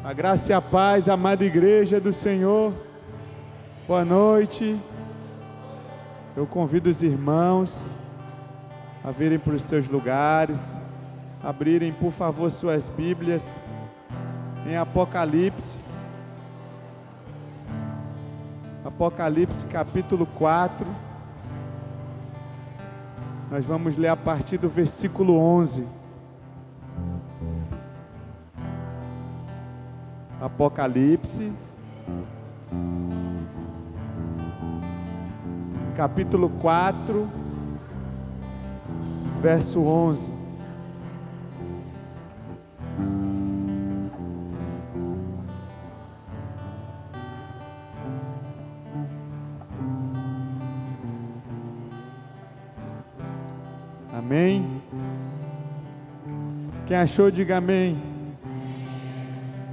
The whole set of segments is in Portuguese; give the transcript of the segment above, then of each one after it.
A graça e a paz, amada igreja do Senhor. Boa noite. Eu convido os irmãos a virem para os seus lugares, abrirem, por favor, suas Bíblias em Apocalipse. Apocalipse capítulo 4. Nós vamos ler a partir do versículo 11. Apocalipse, capítulo 4, verso 11. Amém? Quem achou, diga amém.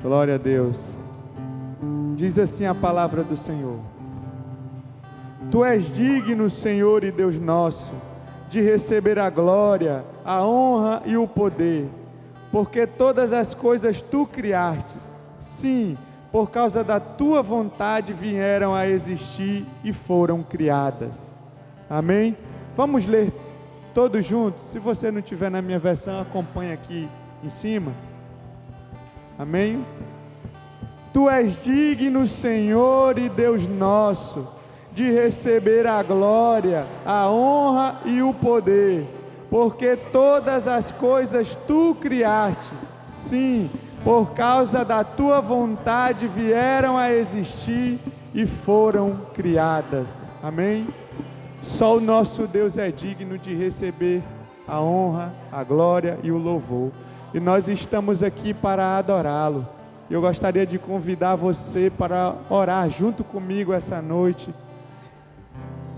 Glória a Deus. Diz assim a palavra do Senhor: Tu és digno, Senhor e Deus nosso, de receber a glória, a honra e o poder, porque todas as coisas Tu criastes. Sim, por causa da Tua vontade vieram a existir e foram criadas. Amém? Vamos ler todos juntos. Se você não tiver na minha versão, acompanhe aqui em cima. Amém? Tu és digno, Senhor e Deus nosso, de receber a glória, a honra e o poder, porque todas as coisas Tu criastes. Sim, por causa da Tua vontade vieram a existir e foram criadas. Amém? Só o nosso Deus é digno de receber a honra, a glória e o louvor. E nós estamos aqui para adorá-lo. Eu gostaria de convidar você para orar junto comigo essa noite.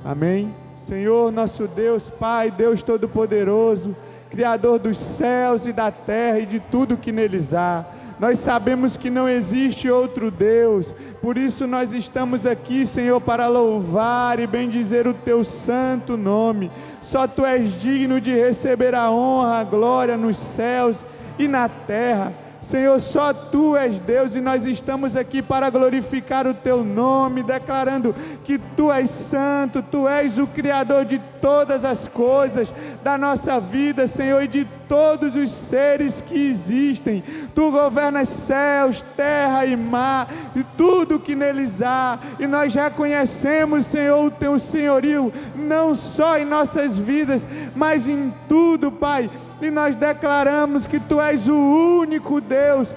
Amém? Senhor, nosso Deus, Pai, Deus Todo-Poderoso, Criador dos céus e da terra e de tudo que neles há. Nós sabemos que não existe outro Deus, por isso nós estamos aqui, Senhor, para louvar e bendizer o Teu santo nome. Só Tu és digno de receber a honra, a glória nos céus e na terra. Senhor, só Tu és Deus e nós estamos aqui para glorificar o Teu nome, declarando que Tu és santo, Tu és o Criador de todas as coisas da nossa vida, Senhor, e de todos os seres que existem. Tu governas céus, terra e mar e tudo que neles há, e nós reconhecemos, Senhor, o Teu senhorio, não só em nossas vidas, mas em tudo, Pai. E nós declaramos que Tu és o único Deus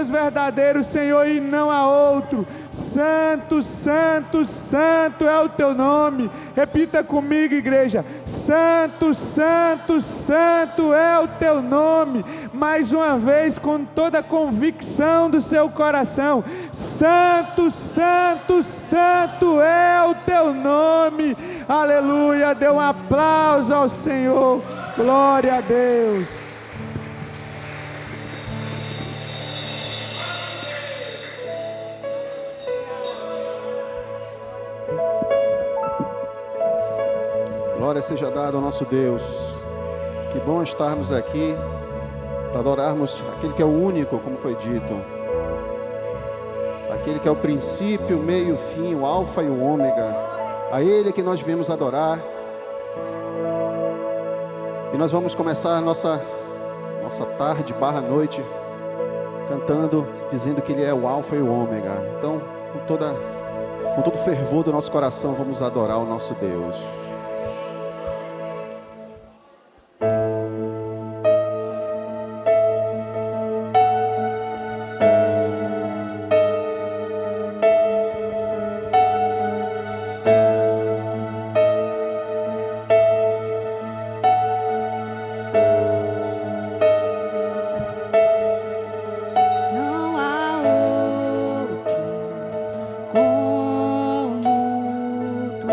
verdadeiro, Senhor, e não há outro. Santo, santo, santo é o Teu nome. Repita comigo, igreja: Santo, santo, santo é o Teu nome. Mais uma vez, com toda a convicção do seu coração: Santo, santo, santo é o Teu nome. Aleluia. Dê um aplauso ao Senhor. Glória a Deus. Glória seja dada ao nosso Deus. Que bom estarmos aqui para adorarmos aquele que é o único, como foi dito, aquele que é o princípio, o meio, o fim, o alfa e o ômega. A Ele que nós viemos adorar. E nós vamos começar a nossa tarde / noite cantando, dizendo que Ele é o alfa e o ômega. Então, com todo o fervor do nosso coração, vamos adorar o nosso Deus. Não há outro como Tu.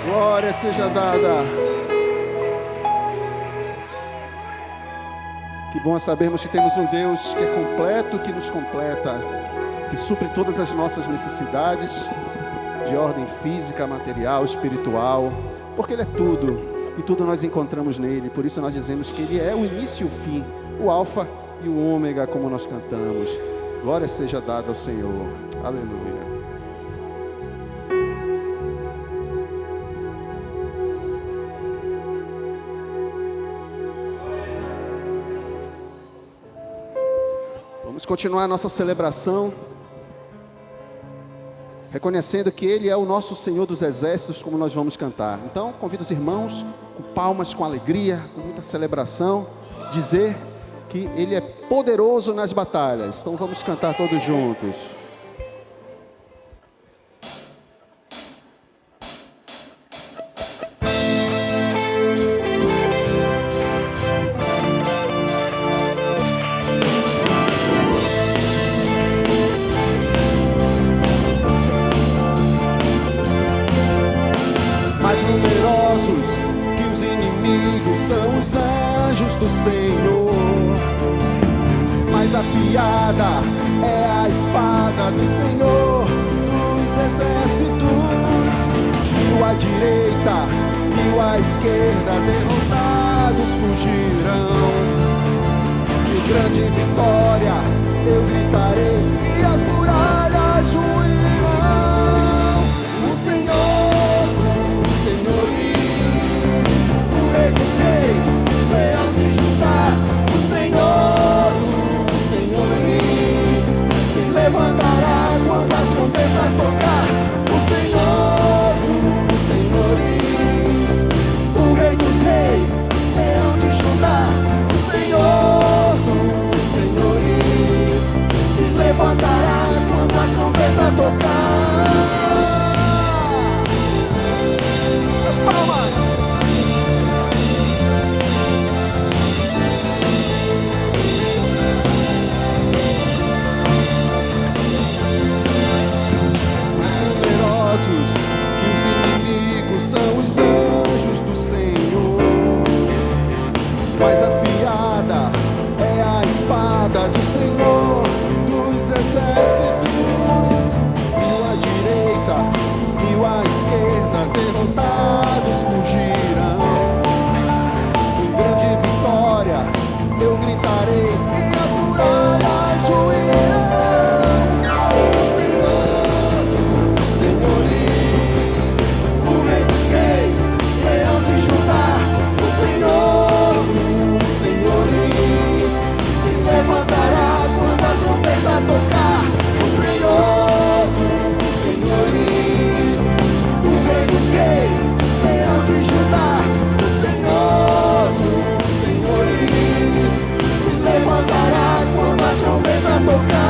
Glória seja dada. Que bom é sabermos que temos um Deus que é completo, que nos completa, que supre todas as nossas necessidades de ordem física, material, espiritual, porque Ele é tudo, e tudo nós encontramos nele. Por isso nós dizemos que Ele é o início e o fim, o alfa e o ômega, como nós cantamos. Glória seja dada ao Senhor. Aleluia. Vamos continuar a nossa celebração, reconhecendo que Ele é o nosso Senhor dos Exércitos, como nós vamos cantar. Então, convido os irmãos, com palmas, com alegria, com muita celebração, dizer que Ele é poderoso nas batalhas. Então, vamos cantar todos juntos. Afiada é a espada do Senhor dos exércitos, e à direita e à esquerda derrotados fugirão. Que grande vitória eu gritarei e as muralhas ruirão. O Senhor dos senhores, o Rei dos reis, leão de Judá, o Senhor se levantará quando a trombeta tocar. O Senhor dos senhores, o Rei dos reis, leão de Judá. O Senhor dos senhores se levantará quando a trombeta tocar. As palmas. Que os inimigos são os anjos do Senhor, mais afiada é a espada do Senhor dos exércitos, e à direita e à esquerda derrotados fugirão. Em grande vitória eu gritarei e as muralhas ruirão. Tocar o Senhor dos senhores, o Rei dos reis, leão de Judá. O Senhor dos senhores se levantará quando a trombeta tocar.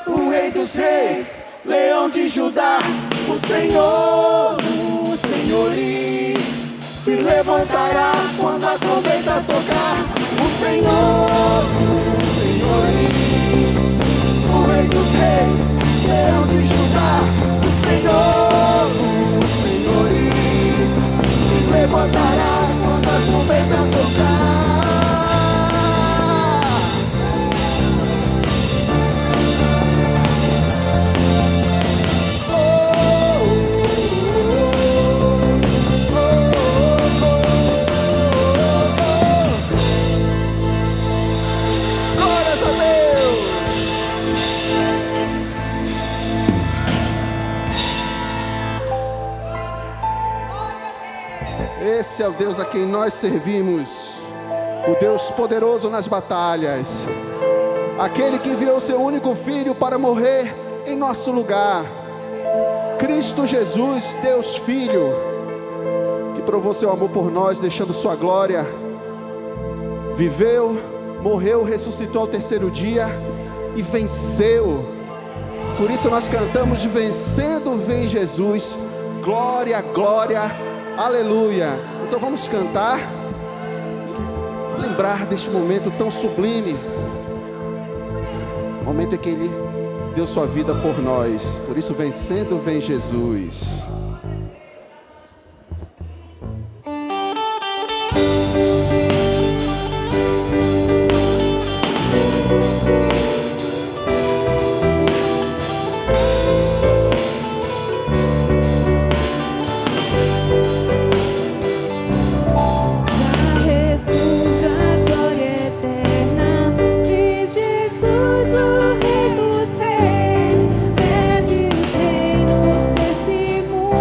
O Rei dos reis, leão de Judá, o Senhor dos senhores se levantará quando a trombeta tocar. O Senhor dos senhores, o Rei dos reis, leão de Judá, o Senhor dos senhores se levantará quando a trombeta tocar. Esse é o Deus a quem nós servimos, o Deus poderoso nas batalhas, aquele que enviou seu único Filho para morrer em nosso lugar. Cristo Jesus, Deus Filho, que provou seu amor por nós, deixando sua glória, viveu, morreu, ressuscitou ao terceiro dia e venceu. Por isso nós cantamos: vencendo vem Jesus, glória, glória, aleluia. Então vamos cantar, lembrar deste momento tão sublime, o momento em que Ele deu sua vida por nós. Por isso, vencendo vem Jesus. Desse mundo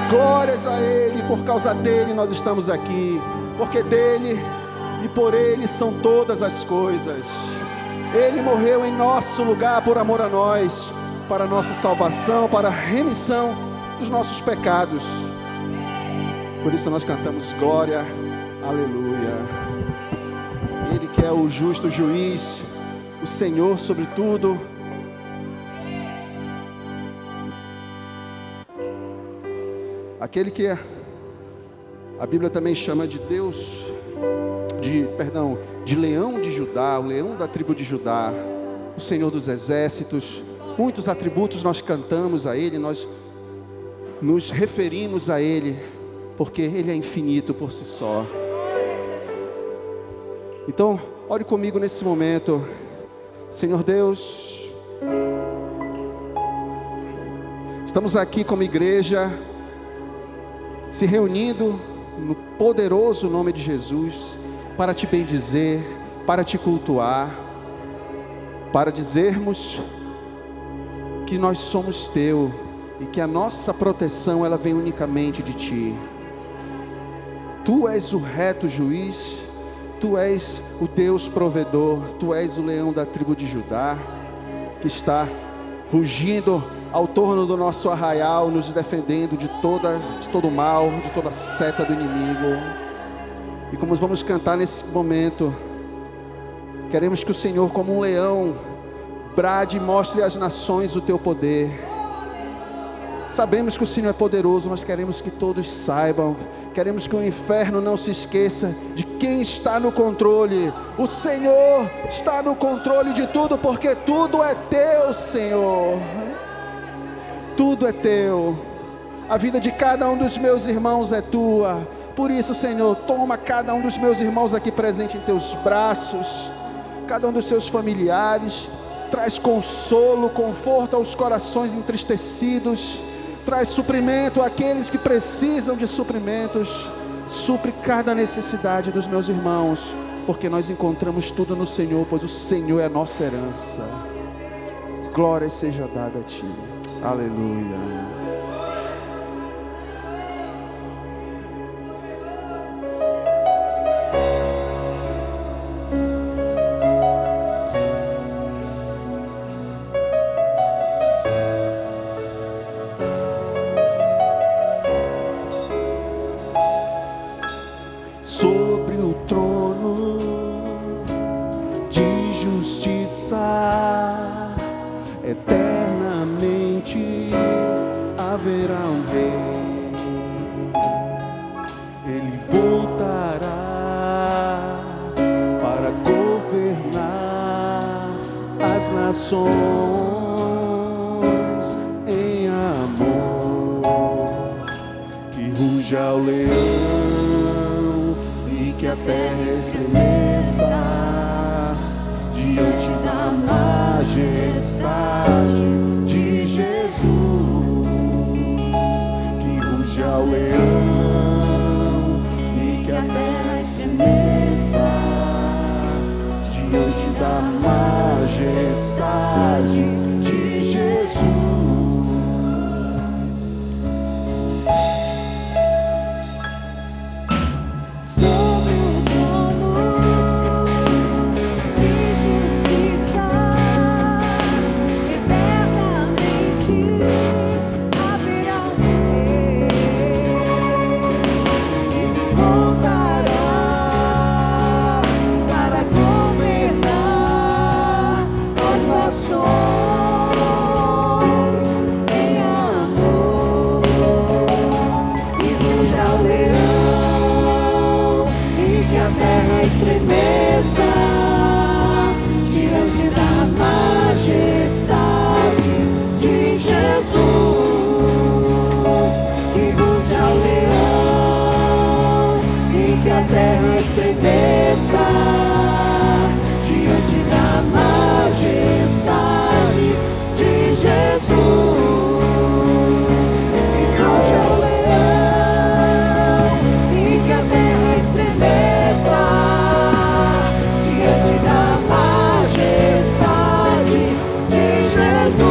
Glórias a Ele, por causa dEle nós estamos aqui, porque dEle e por Ele são todas as coisas. Ele morreu em nosso lugar por amor a nós, para a nossa salvação, para a remissão dos nossos pecados. Por isso nós cantamos glória, aleluia. Ele que é o justo juiz, o Senhor sobre tudo. Aquele que a Bíblia também chama de Deus, de leão de Judá, o leão da tribo de Judá, o Senhor dos exércitos. Muitos atributos nós cantamos a Ele, nós nos referimos a Ele, porque Ele é infinito por si só. Então, ore comigo nesse momento. Senhor Deus, estamos aqui como igreja, se reunindo no poderoso nome de Jesus, para te bendizer, para te cultuar, para dizermos que nós somos teu e que a nossa proteção ela vem unicamente de ti. Tu és o reto juiz, tu és o Deus provedor, tu és o leão da tribo de Judá, que está rugindo ao torno do nosso arraial, nos defendendo de todo mal, de toda seta do inimigo. E como vamos cantar nesse momento, queremos que o Senhor, como um leão, brade e mostre às nações o teu poder. Sabemos que o Senhor é poderoso, mas queremos que todos saibam, queremos que o inferno não se esqueça de quem está no controle. O Senhor está no controle de tudo, porque tudo é teu, Senhor. Tudo é teu. A vida de cada um dos meus irmãos é tua. Por isso, Senhor, toma cada um dos meus irmãos aqui presente em teus braços, cada um dos seus familiares. Traz consolo, conforto aos corações entristecidos. Traz suprimento àqueles que precisam de suprimentos. Supre cada necessidade dos meus irmãos, porque nós encontramos tudo no Senhor, pois o Senhor é a nossa herança. Glória seja dada a ti. Aleluia. Sobre o trono de justiça, eternamente haverá um rei. Ele voltará para governar as nações em amor. Que ruja o leão, que a terra estremeça diante da majestade de Jesus. Que ruja o leão e que a terra estremeça diante da majestade de Jesus. Estremeça diante da majestade de Jesus. Que ruja o leão e que a terra estremeça diante da majestade de Jesus. Que ruja o leão e que a terra estremeça diante da majestade de Jesus.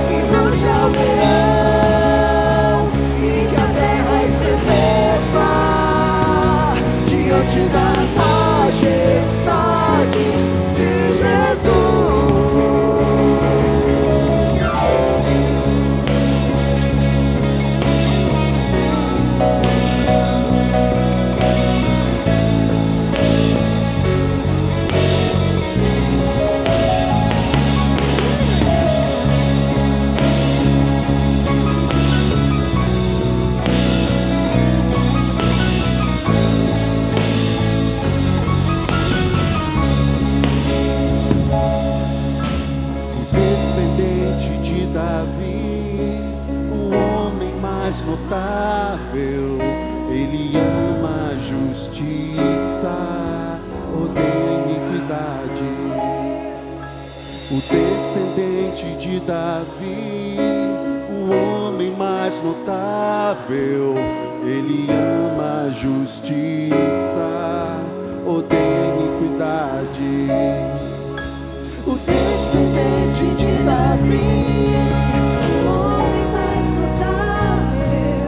Que ruja o leão mais notável. Ele ama a justiça, odeia a iniquidade. O descendente de Davi, o homem mais notável. Ele ama a justiça, odeia a iniquidade. O descendente de Davi, O homem mais notável,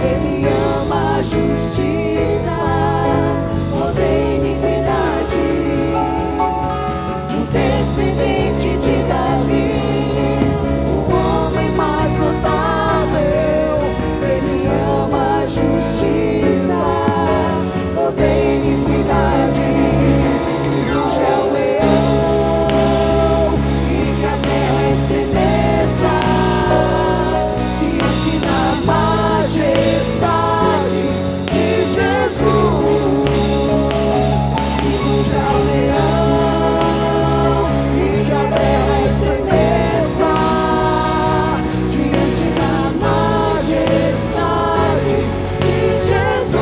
ele ama a justiça, odeia a iniquidade. O descendente de Davi, o homem mais notável, ele ama a justiça, odeia a iniquidade. Ruge ao leão e que a terra estremeça diante da majestade de Jesus. Ruge ao leão e que a terra estremeça diante da majestade de Jesus.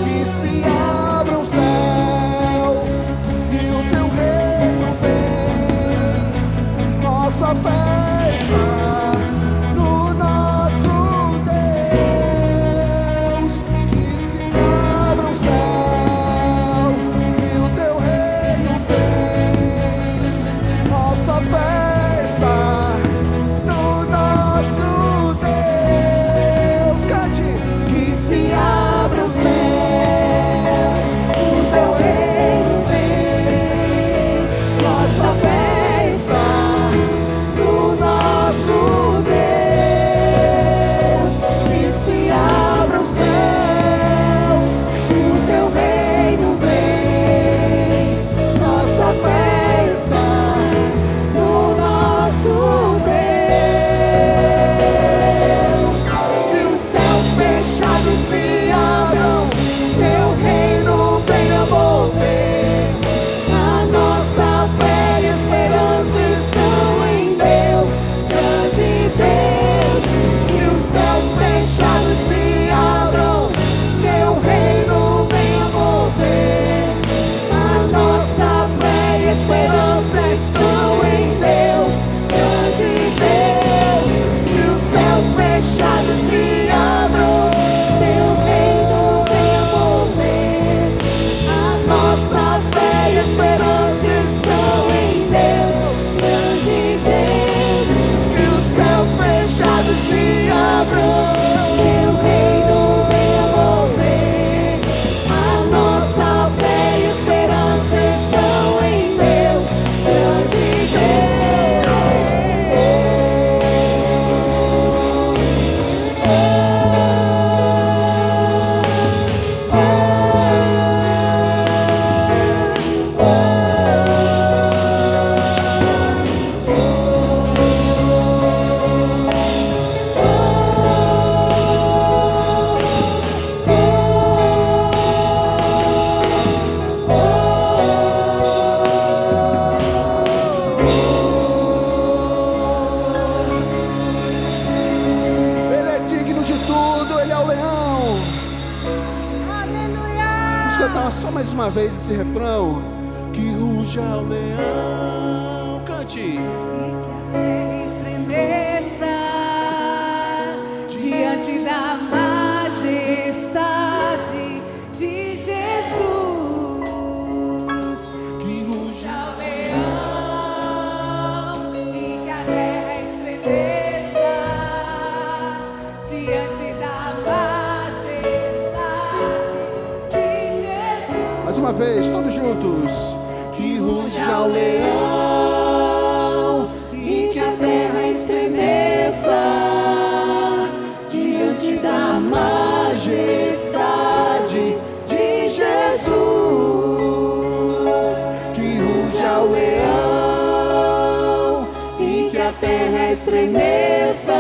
Que se abra o céu e o teu reino vem. Nossa fé está no nosso Deus. Que se abra o céu e o teu reino vem. Nossa fé está no nosso Deus. Cante. Que se abra o céu, o teu reino vem. Nossa fé está no nosso Deus. Que se abra os céus, o teu reino vem. Nossa fé está no nosso Deus. Que os céus fechados se abram, teu reino venha mover. A nossa fé e esperança estão em Deus, grande Deus. Que os céus fechados se abram, teu reino venha mover. A nossa fé e esperança estão em Deus, grande Deus. Que os céus fechados se abram, teu reino venha mover. A nossa fé e esperança estão em Deus, grande Deus. Que os céus fechados se abram, teu reino venha mover. A nossa fé e esperança estão em Deus, grande Deus. Ele é digno de tudo, ele é o leão. Vamos cantar só mais uma vez esse refrão. Que ruja o leão. Cante. Estremeça diante da majestade de Jesus. Que ruja Ao leão e que a terra estremeça diante da majestade de Jesus. mais uma vez, todos juntos. Que ruja o leão e que a terra estremeça diante da majestade estremeça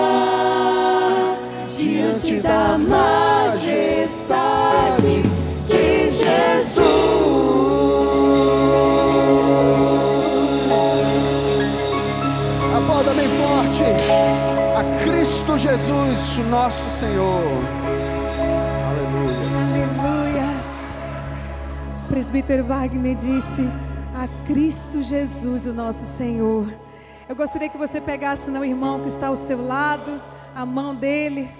diante da majestade de Jesus. Aplauda bem forte a Cristo Jesus, o nosso Senhor. Aleluia. Aleluia. O presbítero Wagner disse: a Cristo Jesus, o nosso Senhor. Eu gostaria que você pegasse no irmão que está ao seu lado, a mão dele,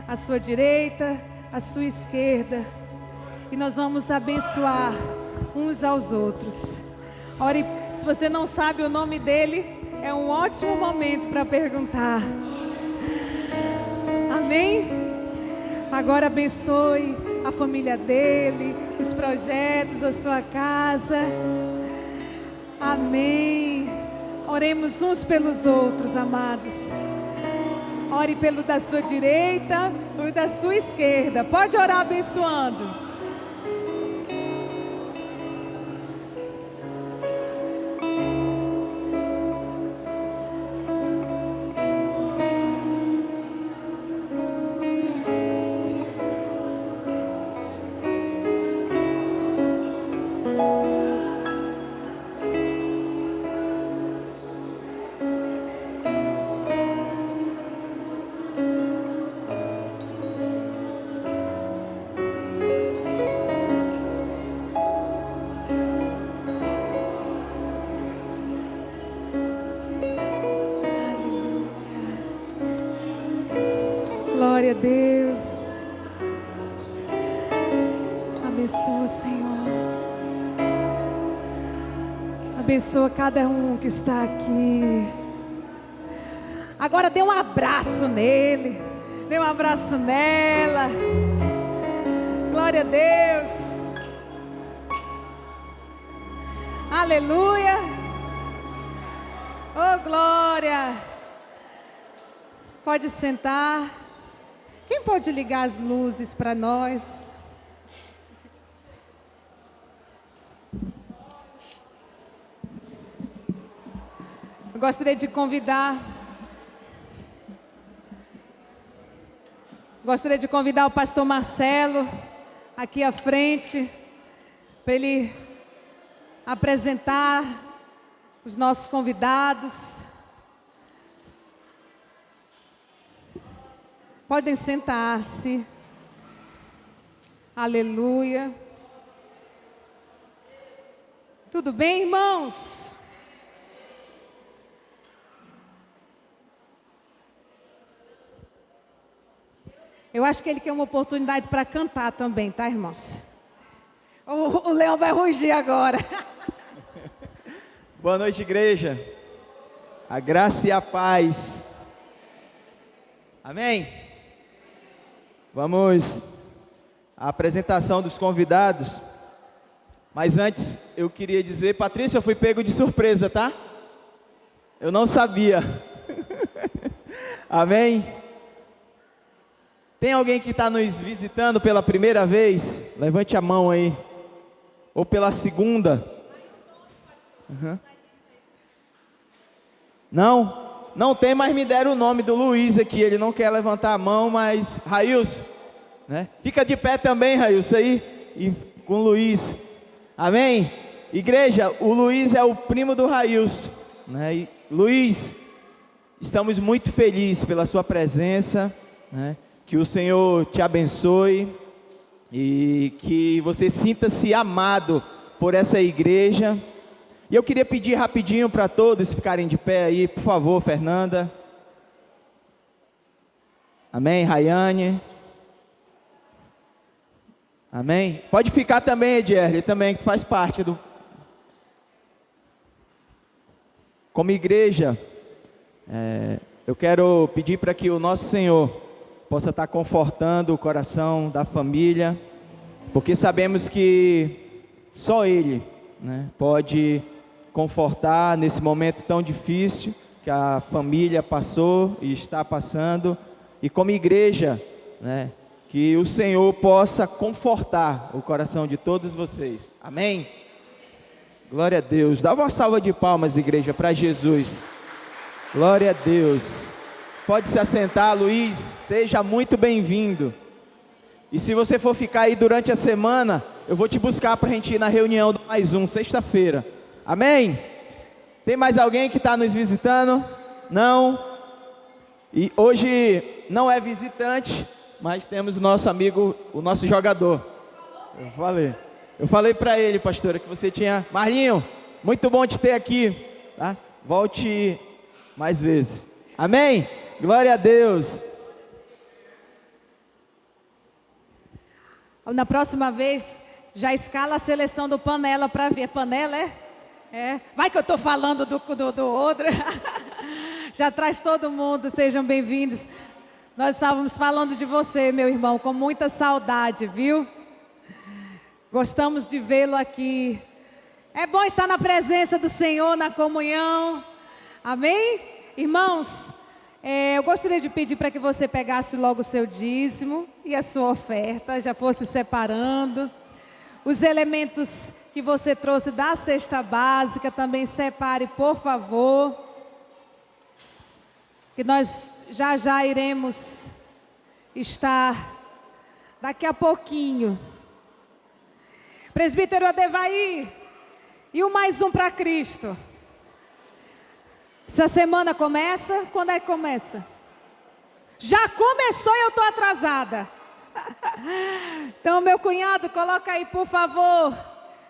à sua direita, à sua esquerda, e nós vamos abençoar uns aos outros. Ore, se você não sabe o nome dele, é um ótimo momento para perguntar. Amém? Agora abençoe a família dele, os projetos, a sua casa. Amém. Oremos uns pelos outros, amados. Ore pelo da sua direita ou da sua esquerda. Pode orar abençoando. Glória a Deus. Abençoa, Senhor. Abençoa cada um que está aqui. Agora dê um abraço nele. Dê um abraço nela. Glória a Deus. Aleluia. Oh, glória. Pode sentar. Quem pode ligar as luzes para nós? Eu gostaria de convidar o pastor Marcelo aqui à frente, para ele apresentar os nossos convidados. Podem sentar-se. Aleluia. Tudo bem, irmãos? Eu acho que ele quer uma oportunidade para cantar também, tá, irmãos? O leão vai rugir agora. Boa noite, igreja. A graça e a paz. Amém? Vamos à apresentação dos convidados. Mas antes, eu queria dizer, Patrícia, eu fui pego de surpresa, tá? Eu não sabia. Amém? Tem alguém que está nos visitando pela primeira vez? Levante a mão aí. Ou pela segunda? Uhum. Não? Não tem, mas me deram o nome do Luiz aqui. Ele não quer levantar a mão, mas... Railson, né? Fica de pé também, Railson, aí. E com o Luiz. Amém? Igreja, o Luiz é o primo do Railson, né? E, Luiz, estamos muito felizes pela sua presença, né? Que o Senhor te abençoe. E que você sinta-se amado por essa igreja. E eu queria pedir rapidinho para todos ficarem de pé aí, por favor, Fernanda. Amém, Rayane. Amém. Pode ficar também, Edierle, também, que faz parte do... Como igreja, eu quero pedir para que o nosso Senhor possa estar confortando o coração da família, porque sabemos que só Ele, né, pode confortar nesse momento tão difícil que a família passou e está passando. E como igreja, né, que o Senhor possa confortar o coração de todos vocês. Amém? Glória a Deus. Dá uma salva de palmas, igreja, para Jesus. Glória a Deus. Pode se assentar, Luiz, seja muito bem-vindo. E se você for ficar aí durante a semana, eu vou te buscar para a gente ir na reunião do Mais Um, sexta-feira. Amém? Tem mais alguém que está nos visitando? Não? E hoje não é visitante, mas temos o nosso amigo, o nosso jogador. Eu falei para ele, pastora, que você tinha... Marlinho, muito bom te ter aqui, tá? Volte mais vezes. Amém? Glória a Deus. Na próxima vez, já escala a seleção do Panela para ver. Panela, é? Vai que eu estou falando do outro. Já traz todo mundo, sejam bem-vindos. Nós estávamos falando de você, meu irmão, com muita saudade, viu? Gostamos de vê-lo aqui. É bom estar na presença do Senhor, na comunhão. Amém? Irmãos, eu gostaria de pedir para que você pegasse logo o seu dízimo e a sua oferta, já fosse separando. Os elementos que você trouxe da cesta básica, também separe, por favor. Que nós já iremos estar daqui a pouquinho. Presbítero Adevair, e o Mais Um para Cristo. Essa semana começa? Quando é que começa? Já começou e eu estou atrasada. Então, meu cunhado, coloca aí, por favor.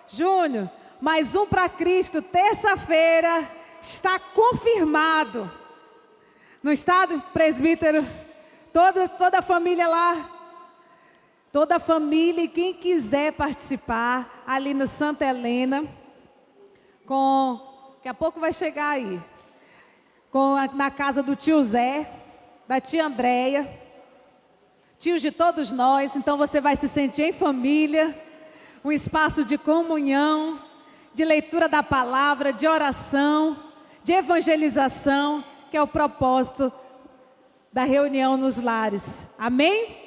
Júnior, Mais Um para Cristo, terça-feira, está confirmado. No estado, presbítero, toda a família lá. Toda a família e quem quiser participar, ali no Santa Helena, daqui a pouco vai chegar aí, na casa do tio Zé, da tia Andréia, tios de todos nós. Então você vai se sentir em família, um espaço de comunhão, de leitura da palavra, de oração, de evangelização, que é o propósito da reunião nos lares. Amém?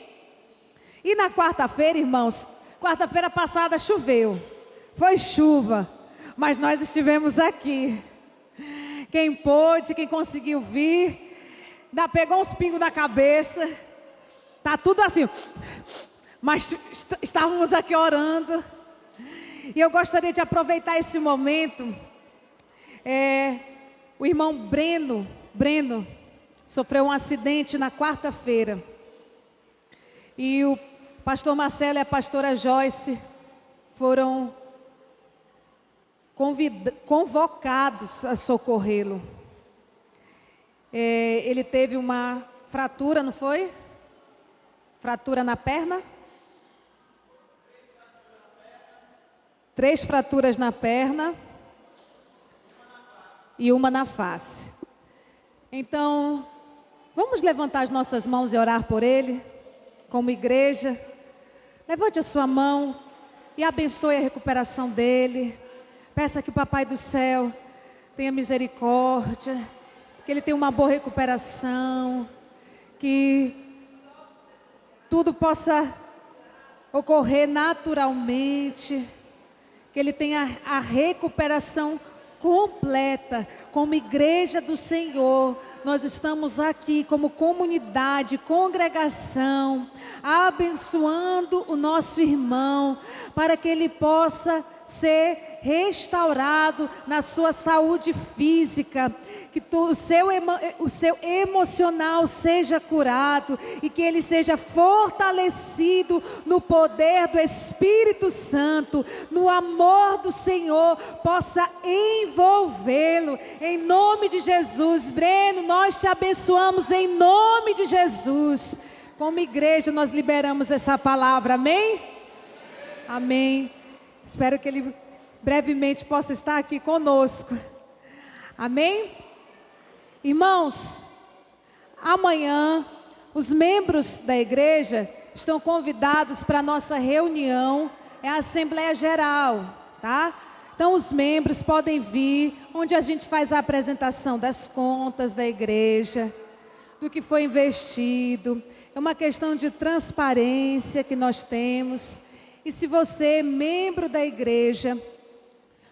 E na quarta-feira, irmãos, quarta-feira passada choveu, foi chuva, mas nós estivemos aqui. Quem pôde, quem conseguiu vir, ainda pegou uns pingos na cabeça, tá tudo assim, mas estávamos aqui orando. E eu gostaria de aproveitar esse momento. O irmão Breno sofreu um acidente na quarta-feira. E o pastor Marcelo e a pastora Joyce foram convocados a socorrê-lo. Ele teve uma fratura, não foi? Fratura na perna? 3 fraturas na perna e uma na face. Então, vamos levantar as nossas mãos e orar por ele, como igreja. Levante a sua mão e abençoe a recuperação dele. Peça que o Papai do Céu tenha misericórdia, que ele tenha uma boa recuperação, que tudo possa ocorrer naturalmente, que ele tenha a recuperação completa. Como igreja do Senhor, nós estamos aqui como comunidade, congregação, abençoando o nosso irmão, para que ele possa ser restaurado na sua saúde física, que o seu emocional seja curado e que ele seja fortalecido no poder do Espírito Santo, no amor do Senhor, possa envolvê-lo, em nome de Jesus. Breno, nós te abençoamos em nome de Jesus. Como igreja nós liberamos essa palavra, amém? Amém. Espero que ele brevemente possa estar aqui conosco. Amém? Irmãos, amanhã os membros da igreja estão convidados para a nossa reunião, é a Assembleia Geral, tá? Então os membros podem vir, onde a gente faz a apresentação das contas da igreja, do que foi investido. É uma questão de transparência que nós temos. E se você, membro da igreja,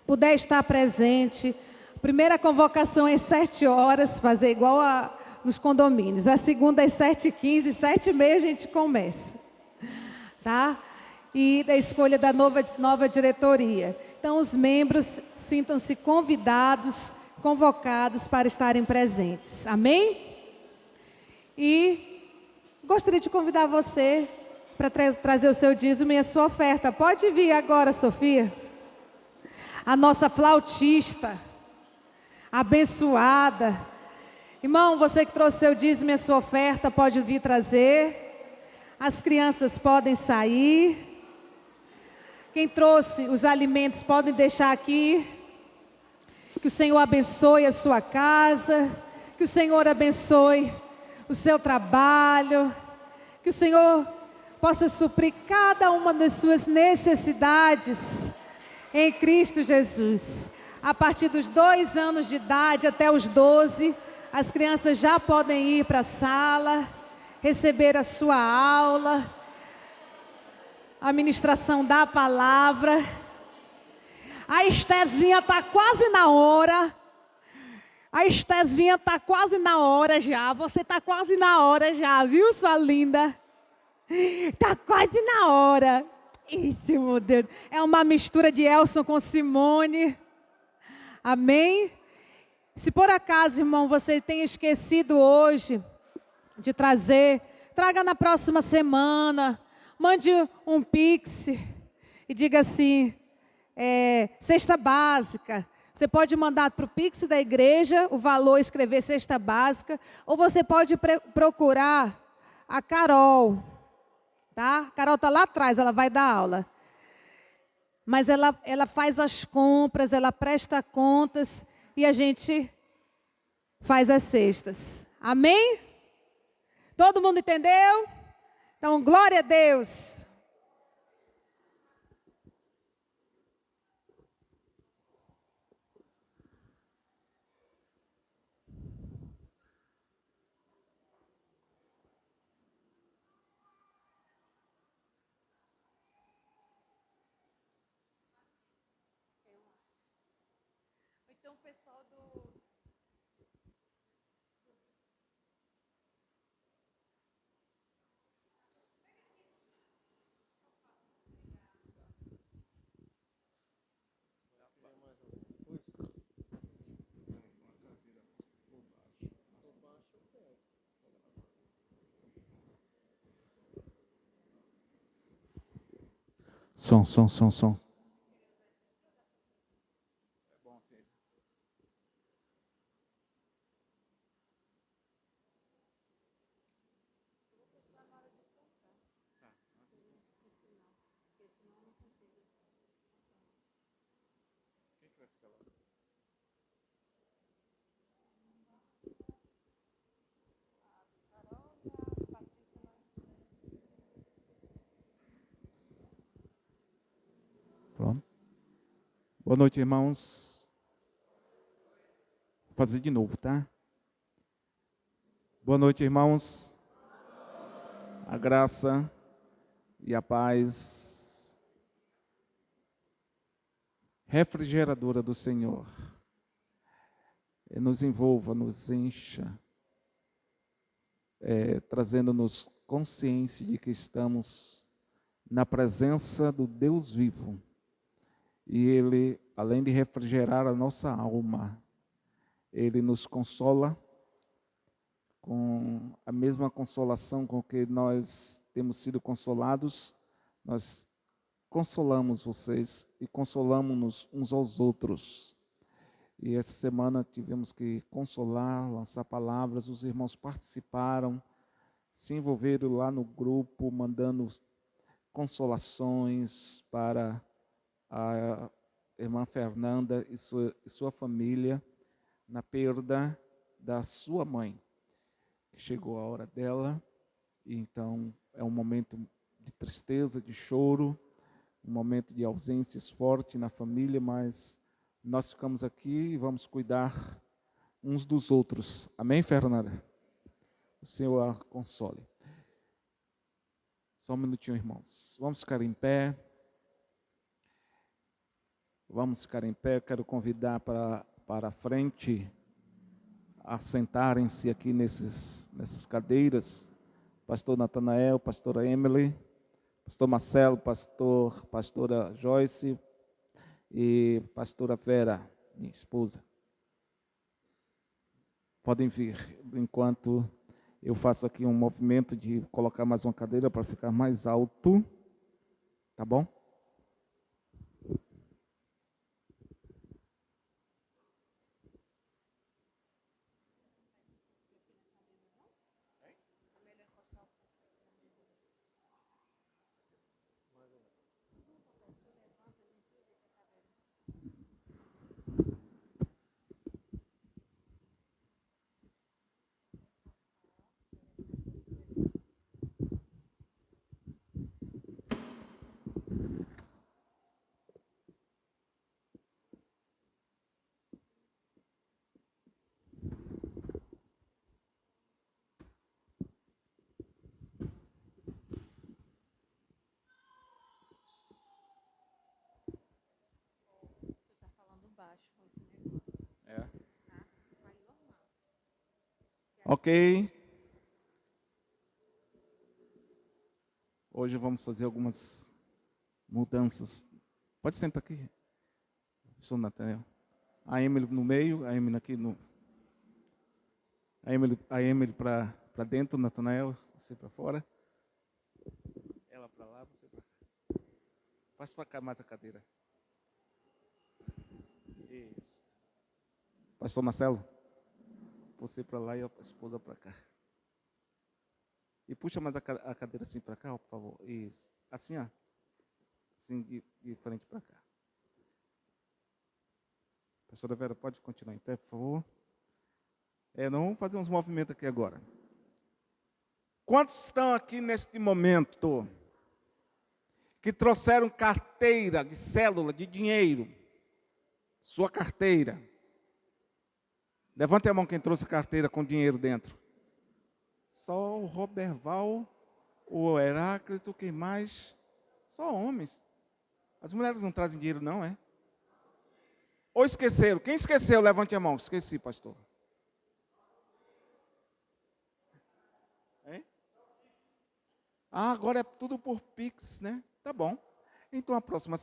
puder estar presente, primeira convocação é 7 horas, fazer igual nos condomínios. A segunda às 7h15, 7h30 a gente começa. Tá? E da escolha da nova diretoria. Então, os membros sintam-se convidados, convocados para estarem presentes. Amém? E gostaria de convidar você para trazer o seu dízimo e a sua oferta. Pode vir agora, Sofia. A nossa flautista, abençoada. Irmão, você que trouxe seu dízimo e a sua oferta, pode vir trazer. As crianças podem sair. Quem trouxe os alimentos podem deixar aqui. Que o Senhor abençoe a sua casa. Que o Senhor abençoe o seu trabalho. Que o Senhor possa suprir cada uma das suas necessidades em Cristo Jesus. A partir dos 2 anos de idade até os 12, as crianças já podem ir para a sala, receber a sua aula, a ministração da palavra. A Estezinha está quase na hora. A Estezinha está quase na hora já. Você está quase na hora já, viu, sua linda? Está quase na hora. Isso, meu Deus. É uma mistura de Elson com Simone. Amém? Se por acaso, irmão, você tenha esquecido hoje de trazer, traga na próxima semana. Mande um Pix e diga assim, cesta básica. Você pode mandar para o Pix da igreja o valor, escrever cesta básica. Ou você pode procurar a Carol. Tá? A Carol está lá atrás, ela vai dar aula. Mas ela faz as compras, ela presta contas e a gente faz as cestas. Amém? Todo mundo entendeu? Então, glória a Deus. Então, o pessoal do... Som. Pronto. Boa noite, irmãos. Vou fazer de novo, tá? Boa noite, irmãos. A graça e a paz refrigeradora do Senhor nos envolva, nos encha, trazendo-nos consciência de que estamos na presença do Deus vivo. E Ele, além de refrigerar a nossa alma, Ele nos consola com a mesma consolação com que nós temos sido consolados. Nós consolamos vocês e consolamos-nos uns aos outros. E essa semana tivemos que consolar, lançar palavras, os irmãos participaram, se envolveram lá no grupo, mandando consolações para a irmã Fernanda e sua família na perda da sua mãe, que chegou a hora dela, e então é um momento de tristeza, de choro, um momento de ausências forte na família, mas nós ficamos aqui e vamos cuidar uns dos outros. Amém, Fernanda? O Senhor a console. Só um minutinho, irmãos. Vamos ficar em pé. Vamos ficar em pé. Eu quero convidar para a frente assentarem-se aqui nessas cadeiras. Pastor Natanael, pastora Emily, pastor Marcelo, pastora Joyce e pastora Vera, minha esposa. Podem vir, enquanto eu faço aqui um movimento de colocar mais uma cadeira para ficar mais alto, tá bom? Ok. Hoje vamos fazer algumas mudanças. Pode sentar aqui. Sou Nathaniel. A Emily no meio, a Emily aqui no. A Emily para dentro, Nathaniel, você para fora. Ela para lá, você para cá. Passa para cá mais a cadeira. Isso. Pastor Marcelo, você para lá e a esposa para cá. E puxa mais a cadeira assim para cá, ó, por favor. Isso. Assim, ó. Assim, de frente para cá. Pastora Vera, pode continuar em pé, por favor. Nós vamos fazer uns movimentos aqui agora. Quantos estão aqui neste momento que trouxeram carteira de célula, de dinheiro? Sua carteira. Levante a mão quem trouxe carteira com dinheiro dentro. Só o Roberval, o Heráclito, quem mais? Só homens. As mulheres não trazem dinheiro não, é? Ou esqueceram? Quem esqueceu, levante a mão. Esqueci, pastor. Hein? Ah, agora é tudo por Pix, né? Tá bom. Então a próxima...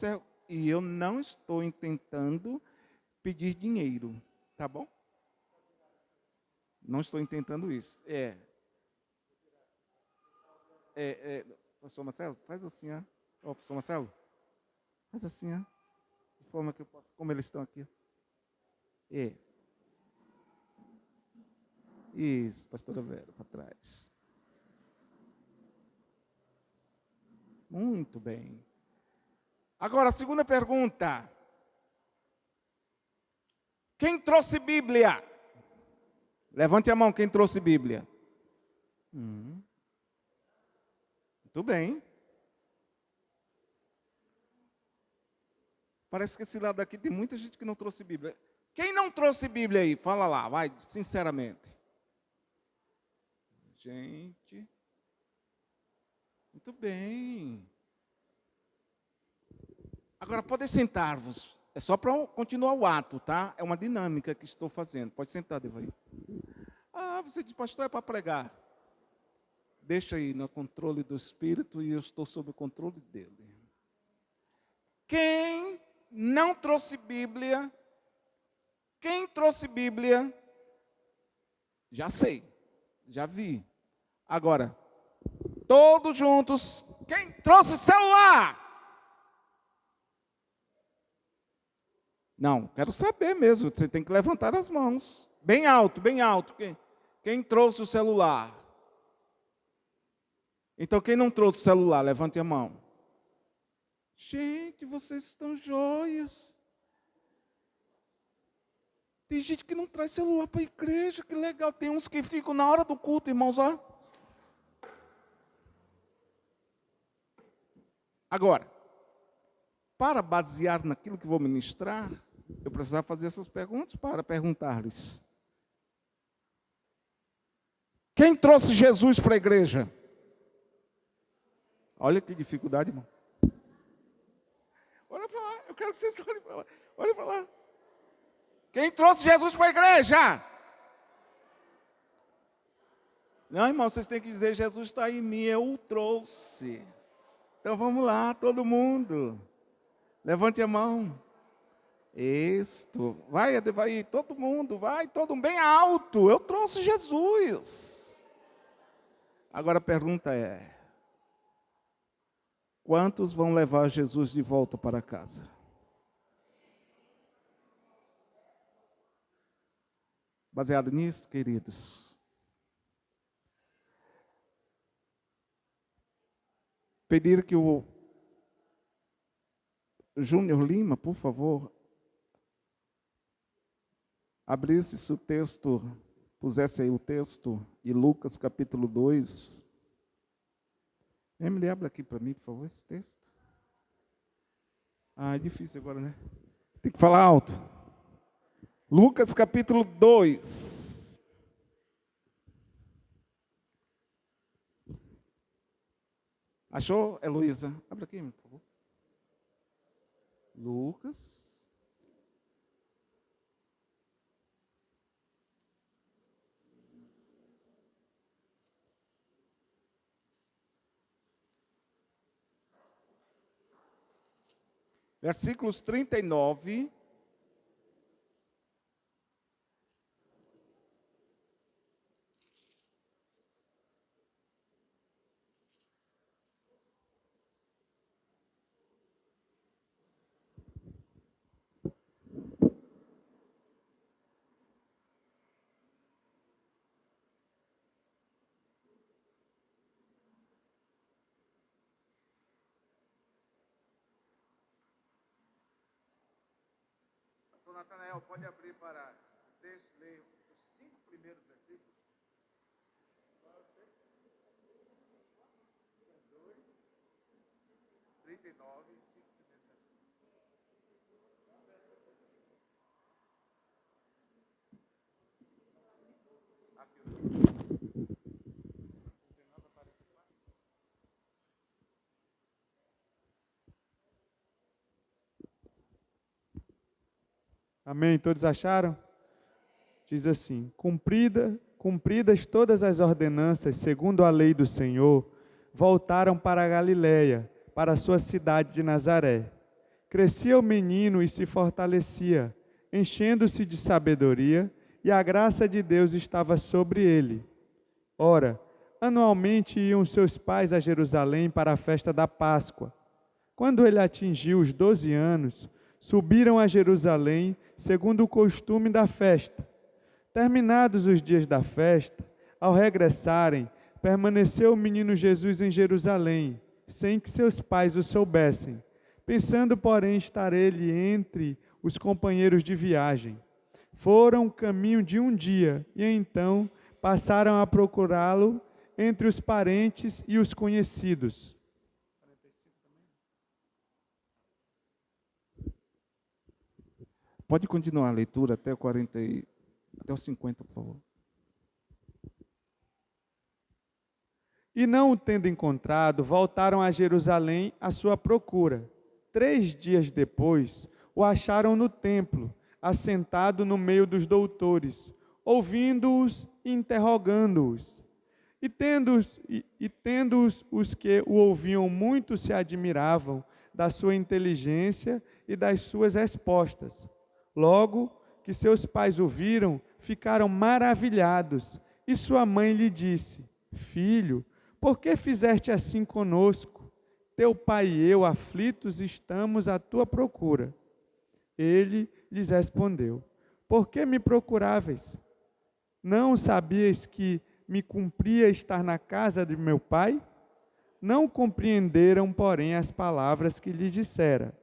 E eu não estou tentando pedir dinheiro, tá bom? Não estou intentando isso. Pastor Marcelo, faz assim, ó. Ó, pastor Marcelo, faz assim, ó. De forma que eu possa, como eles estão aqui. Isso, pastora Vera, para trás. Muito bem. Agora, a segunda pergunta. Quem trouxe Bíblia? Levante a mão quem trouxe Bíblia. Muito bem. Parece que esse lado aqui tem muita gente que não trouxe Bíblia. Quem não trouxe Bíblia aí? Fala lá, vai, sinceramente. Gente. Muito bem. Agora, podem sentar-vos. É só para continuar o ato, tá? É uma dinâmica que estou fazendo. Pode sentar, Devaí. Ah, você diz, pastor, é para pregar. Deixa aí no controle do Espírito e eu estou sob o controle dele. Quem não trouxe Bíblia? Quem trouxe Bíblia? Já sei, já vi. Agora, todos juntos, quem trouxe celular? Não, quero saber mesmo, você tem que levantar as mãos. Bem alto, bem alto. Quem trouxe o celular? Então, quem não trouxe o celular, levante a mão. Gente, vocês estão joias. Tem gente que não traz celular para a igreja, que legal. Tem uns que ficam na hora do culto, irmãos, ó. Agora, para basear naquilo que vou ministrar, eu precisava fazer essas perguntas para perguntar-lhes. Quem trouxe Jesus para a igreja? Olha que dificuldade, irmão. Olha para lá, eu quero que vocês olhem para lá. Olha para lá. Quem trouxe Jesus para a igreja? Não, irmão, vocês têm que dizer, Jesus está em mim, eu o trouxe. Então vamos lá, todo mundo. Levante a mão. Isto. Vai, todo mundo, vai, todo mundo bem alto. Eu trouxe Jesus. Agora a pergunta é: quantos vão levar Jesus de volta para casa? Baseado nisso, queridos, pedir que o Júnior Lima, por favor, abrisse o texto, pusesse aí o texto de Lucas capítulo 2. Emily, abre aqui para mim, por favor, esse texto. É difícil agora, né? Tem que falar alto. Lucas capítulo 2. Achou, Heloísa? Abre aqui, por favor. Lucas. Versículos 39. Pastor Natanael, pode abrir para texto, ler os 5 primeiros versículos. 39, 5 primeiros versículos. Amém? Todos acharam? Diz assim: cumpridas todas as ordenanças segundo a lei do Senhor, voltaram para a Galiléia, para a sua cidade de Nazaré. Crescia o menino e se fortalecia, enchendo-se de sabedoria, e a graça de Deus estava sobre ele. Ora, anualmente iam seus pais a Jerusalém para a festa da Páscoa. Quando ele atingiu os 12 anos, subiram a Jerusalém, segundo o costume da festa. Terminados os dias da festa, ao regressarem, permaneceu o menino Jesus em Jerusalém, sem que seus pais o soubessem, pensando, porém, estar ele entre os companheiros de viagem. Foram caminho de um dia, e então passaram a procurá-lo entre os parentes e os conhecidos. Pode continuar a leitura até o 50, por favor. E não o tendo encontrado, voltaram a Jerusalém à sua procura. 3 dias depois, o acharam no templo, assentado no meio dos doutores, ouvindo-os e interrogando-os. E tendo-os os que o ouviam muito se admiravam da sua inteligência e das suas respostas. Logo que seus pais o viram, ficaram maravilhados, e sua mãe lhe disse: Filho, por que fizeste assim conosco? Teu pai e eu, aflitos, estamos à tua procura. Ele lhes respondeu: Por que me procuráveis? Não sabíeis que me cumpria estar na casa de meu pai? Não compreenderam, porém, as palavras que lhe dissera.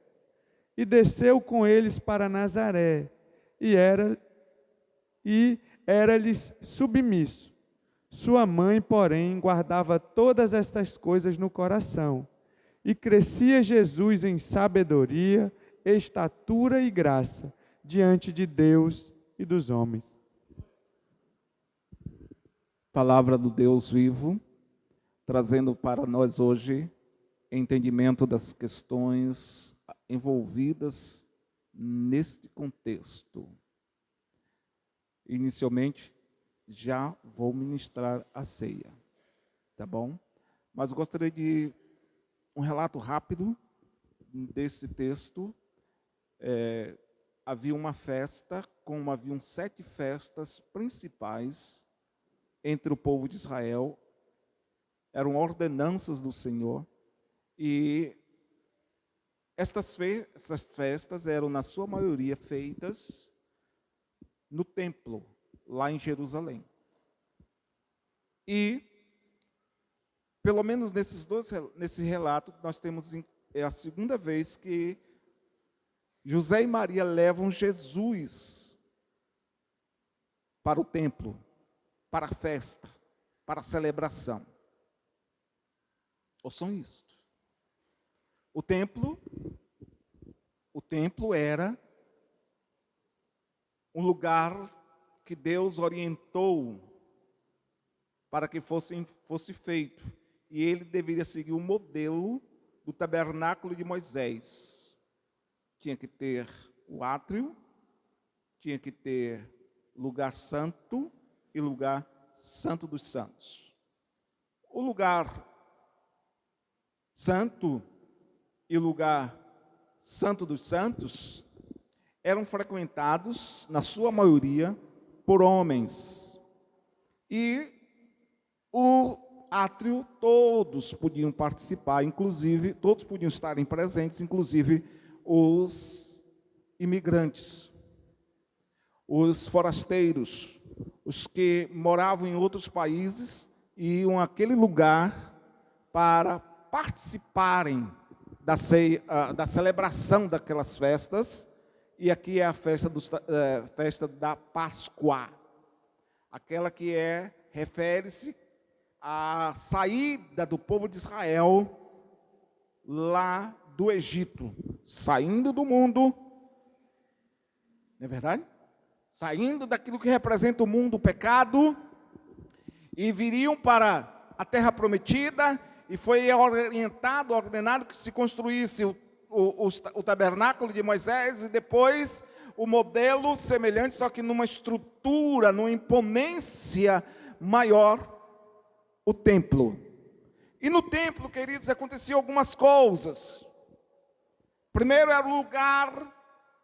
E desceu com eles para Nazaré, e era-lhes submisso. Sua mãe, porém, guardava todas estas coisas no coração. E crescia Jesus em sabedoria, estatura e graça, diante de Deus e dos homens. Palavra do Deus vivo, trazendo para nós hoje entendimento das questões envolvidas neste contexto. Inicialmente, já vou ministrar a ceia, tá bom? Mas eu gostaria de um relato rápido desse texto. Havia uma festa, como haviam 7 festas principais entre o povo de Israel. Eram ordenanças do Senhor. E estas festas eram, na sua maioria, feitas no templo, lá em Jerusalém. E, pelo menos nesse relato, nós temos, é a segunda vez que José e Maria levam Jesus para o templo, para a festa, para a celebração. Ouçam isto. O templo era um lugar que Deus orientou para que fosse feito. E ele deveria seguir o modelo do tabernáculo de Moisés. Tinha que ter o átrio, tinha que ter lugar santo e lugar santo dos santos. O lugar santo e o lugar santo dos santos eram frequentados, na sua maioria, por homens. E o átrio, todos podiam participar, inclusive, todos podiam estarem presentes, inclusive os imigrantes, os forasteiros, os que moravam em outros países e iam àquele lugar para participarem da ceia, da celebração daquelas festas. E aqui é a festa da Páscoa, aquela que refere-se à saída do povo de Israel lá do Egito, saindo do mundo, não é verdade? Saindo daquilo que representa o mundo, o pecado, e viriam para a terra prometida, e foi ordenado que se construísse o tabernáculo de Moisés, e depois o modelo semelhante, só que numa estrutura, numa imponência maior, o templo. E no templo, queridos, aconteciam algumas coisas. Primeiro era o lugar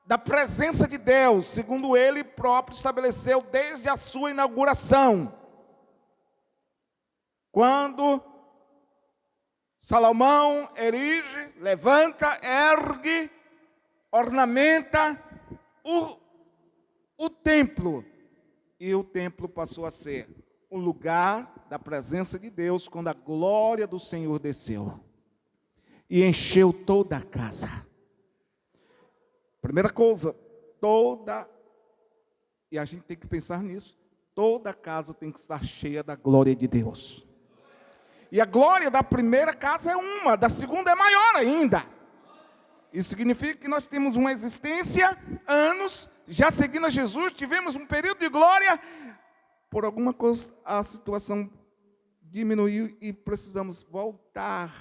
da presença de Deus, segundo ele próprio estabeleceu desde a sua inauguração. Quando Salomão erige, levanta, ergue, ornamenta o templo. E o templo passou a ser um lugar da presença de Deus, quando a glória do Senhor desceu e encheu toda a casa. Primeira coisa, e a gente tem que pensar nisso, toda a casa tem que estar cheia da glória de Deus. E a glória da primeira casa é uma, da segunda é maior ainda. Isso significa que nós temos uma existência, anos, já seguindo a Jesus, tivemos um período de glória, por alguma coisa a situação diminuiu e precisamos voltar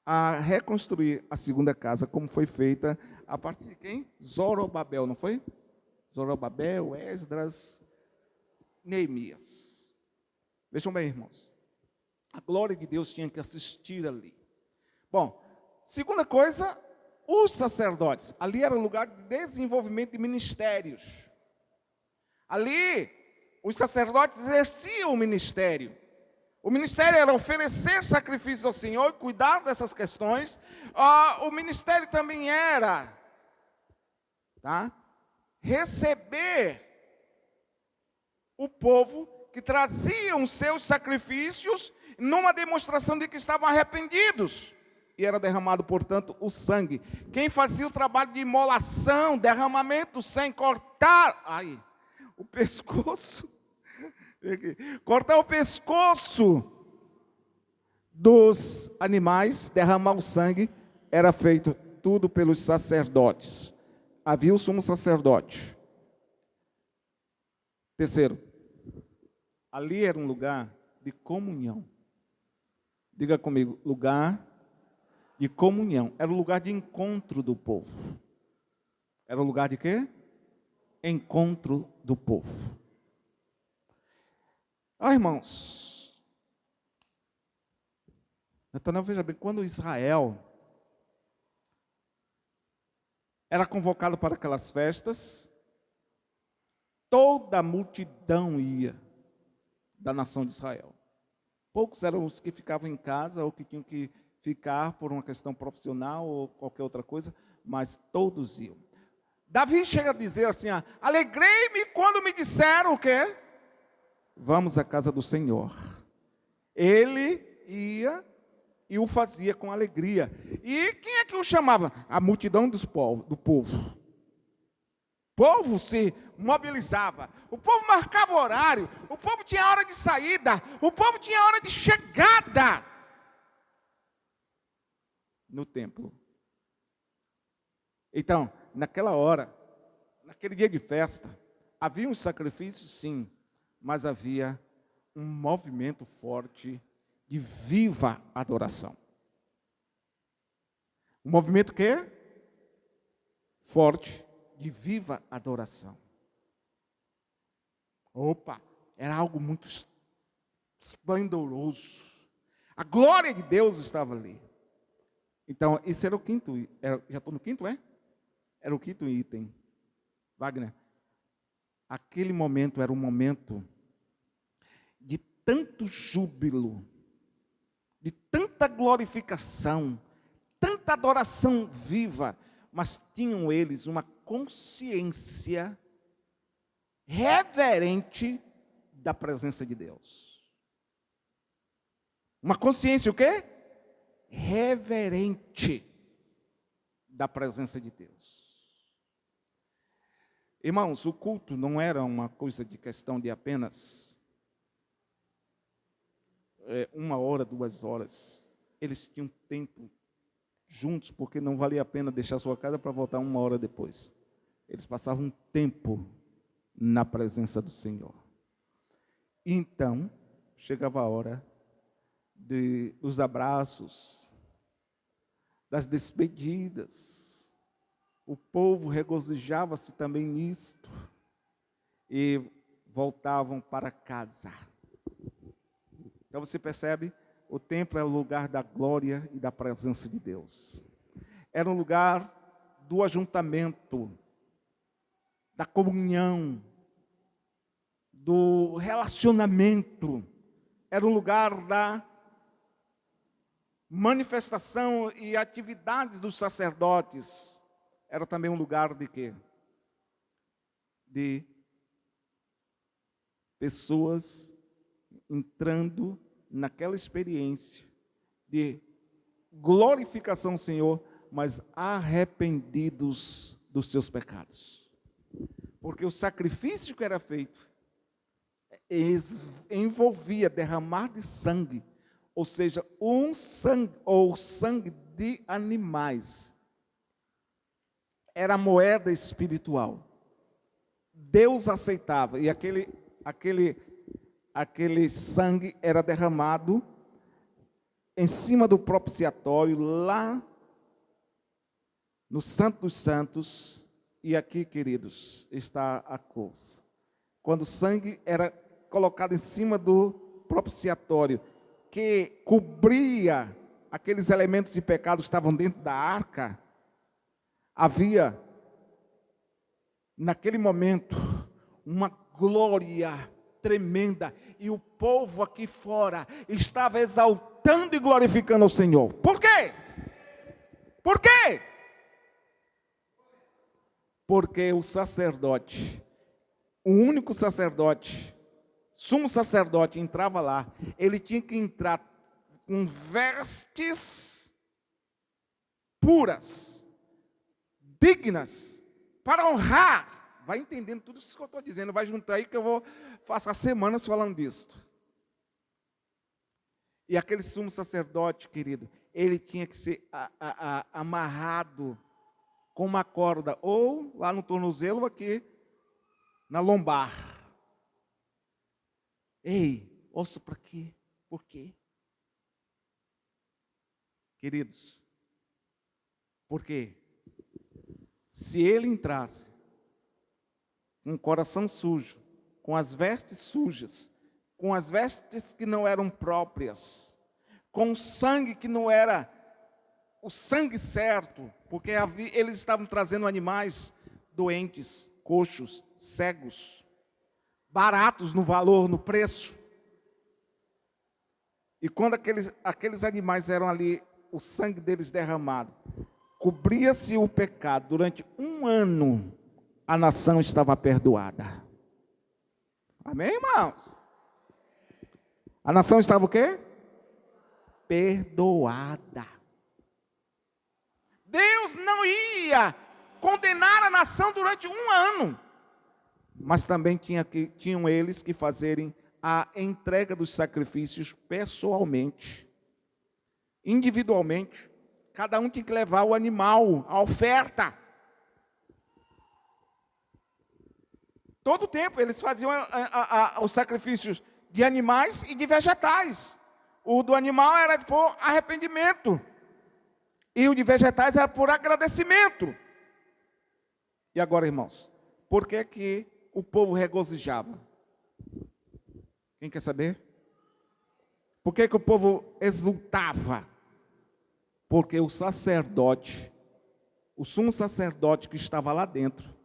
a reconstruir a segunda casa, como foi feita a partir de quem? Zorobabel, não foi? Zorobabel, Esdras, Neemias. Vejam bem, irmãos. A glória de Deus tinha que assistir ali. Bom, segunda coisa, os sacerdotes. Ali era o lugar de desenvolvimento de ministérios. Ali, os sacerdotes exerciam o ministério. O ministério era oferecer sacrifícios ao Senhor, cuidar dessas questões. O ministério também era receber o povo que traziam seus sacrifícios numa demonstração de que estavam arrependidos. E era derramado, portanto, o sangue. Quem fazia o trabalho de imolação, derramamento sem cortar o pescoço, cortar o pescoço dos animais, derramar o sangue, era feito tudo pelos sacerdotes. Havia o sumo sacerdote. Terceiro, ali era um lugar de comunhão. Diga comigo, lugar de comunhão. Era o lugar de encontro do povo. Era o lugar de quê? Encontro do povo. Irmãos, Natanael, veja bem, quando Israel era convocado para aquelas festas, toda a multidão ia da nação de Israel. Poucos eram os que ficavam em casa ou que tinham que ficar por uma questão profissional ou qualquer outra coisa, mas todos iam. Davi chega a dizer assim, alegrei-me quando me disseram o quê? Vamos à casa do Senhor. Ele ia e o fazia com alegria. E quem é que o chamava? A multidão do povo. O povo se mobilizava, o povo marcava o horário, o povo tinha hora de saída, o povo tinha hora de chegada no templo. Então, naquela hora, naquele dia de festa, havia um sacrifício, sim, mas havia um movimento forte de viva adoração. Um movimento que? Forte de viva adoração. Opa, era algo muito esplendoroso. A glória de Deus estava ali. Então, esse era o quinto. Já estou no quinto, é? Era o quinto item. Wagner, aquele momento era um momento de tanto júbilo, de tanta glorificação, tanta adoração viva, mas tinham eles uma consciência reverente da presença de Deus. Uma consciência o quê? Reverente da presença de Deus. Irmãos, o culto não era uma coisa de questão de apenas 1 hora, 2 horas. Eles tinham tempo juntos, porque não valia a pena deixar sua casa para voltar 1 hora depois. Eles passavam um tempo na presença do Senhor. Então, chegava a hora dos abraços, das despedidas. O povo regozijava-se também nisto e voltavam para casa. Então você percebe, o templo é o lugar da glória e da presença de Deus. Era um lugar do ajuntamento, da comunhão, do relacionamento. Era um lugar da manifestação e atividades dos sacerdotes. Era também um lugar de quê? De pessoas entrando naquela experiência de glorificação ao Senhor, mas arrependidos dos seus pecados. Porque o sacrifício que era feito envolvia derramar de sangue, ou seja, sangue de animais. Era moeda espiritual. Deus aceitava, e aquele sangue era derramado em cima do propiciatório, lá no Santo dos Santos. E aqui, queridos, está a coisa. Quando o sangue era colocado em cima do propiciatório, que cobria aqueles elementos de pecado que estavam dentro da arca, havia, naquele momento, uma glória tremenda, e o povo aqui fora estava exaltando e glorificando ao Senhor. Por quê? Por quê? Porque o sacerdote, o único sacerdote, sumo sacerdote, entrava lá, ele tinha que entrar com vestes puras, dignas, para honrar. Vai entendendo tudo isso que eu estou dizendo, vai juntar aí que eu vou passar semanas falando disso. E aquele sumo sacerdote, querido, ele tinha que ser amarrado com uma corda, ou lá no tornozelo, ou aqui na lombar. Ei, ouça para quê? Por quê? Queridos, porque se ele entrasse com o coração sujo, com as vestes sujas, com as vestes que não eram próprias, com sangue que não era o sangue certo, porque eles estavam trazendo animais doentes, coxos, cegos, baratos no valor, no preço. E quando aqueles animais eram ali, o sangue deles derramado, cobria-se o pecado. Durante 1 ano, a nação estava perdoada. Amém, irmãos? A nação estava o quê? Perdoada. Deus não ia condenar a nação durante 1 ano. Mas também tinham eles que fazerem a entrega dos sacrifícios pessoalmente, individualmente. Cada um tinha que levar o animal, a oferta. Todo tempo eles faziam os sacrifícios de animais e de vegetais. O do animal era por arrependimento. E o de vegetais era por agradecimento. E agora, irmãos, por que o povo regozijava? Quem quer saber? Por que o povo exultava? Porque o sacerdote, o sumo sacerdote que estava lá dentro,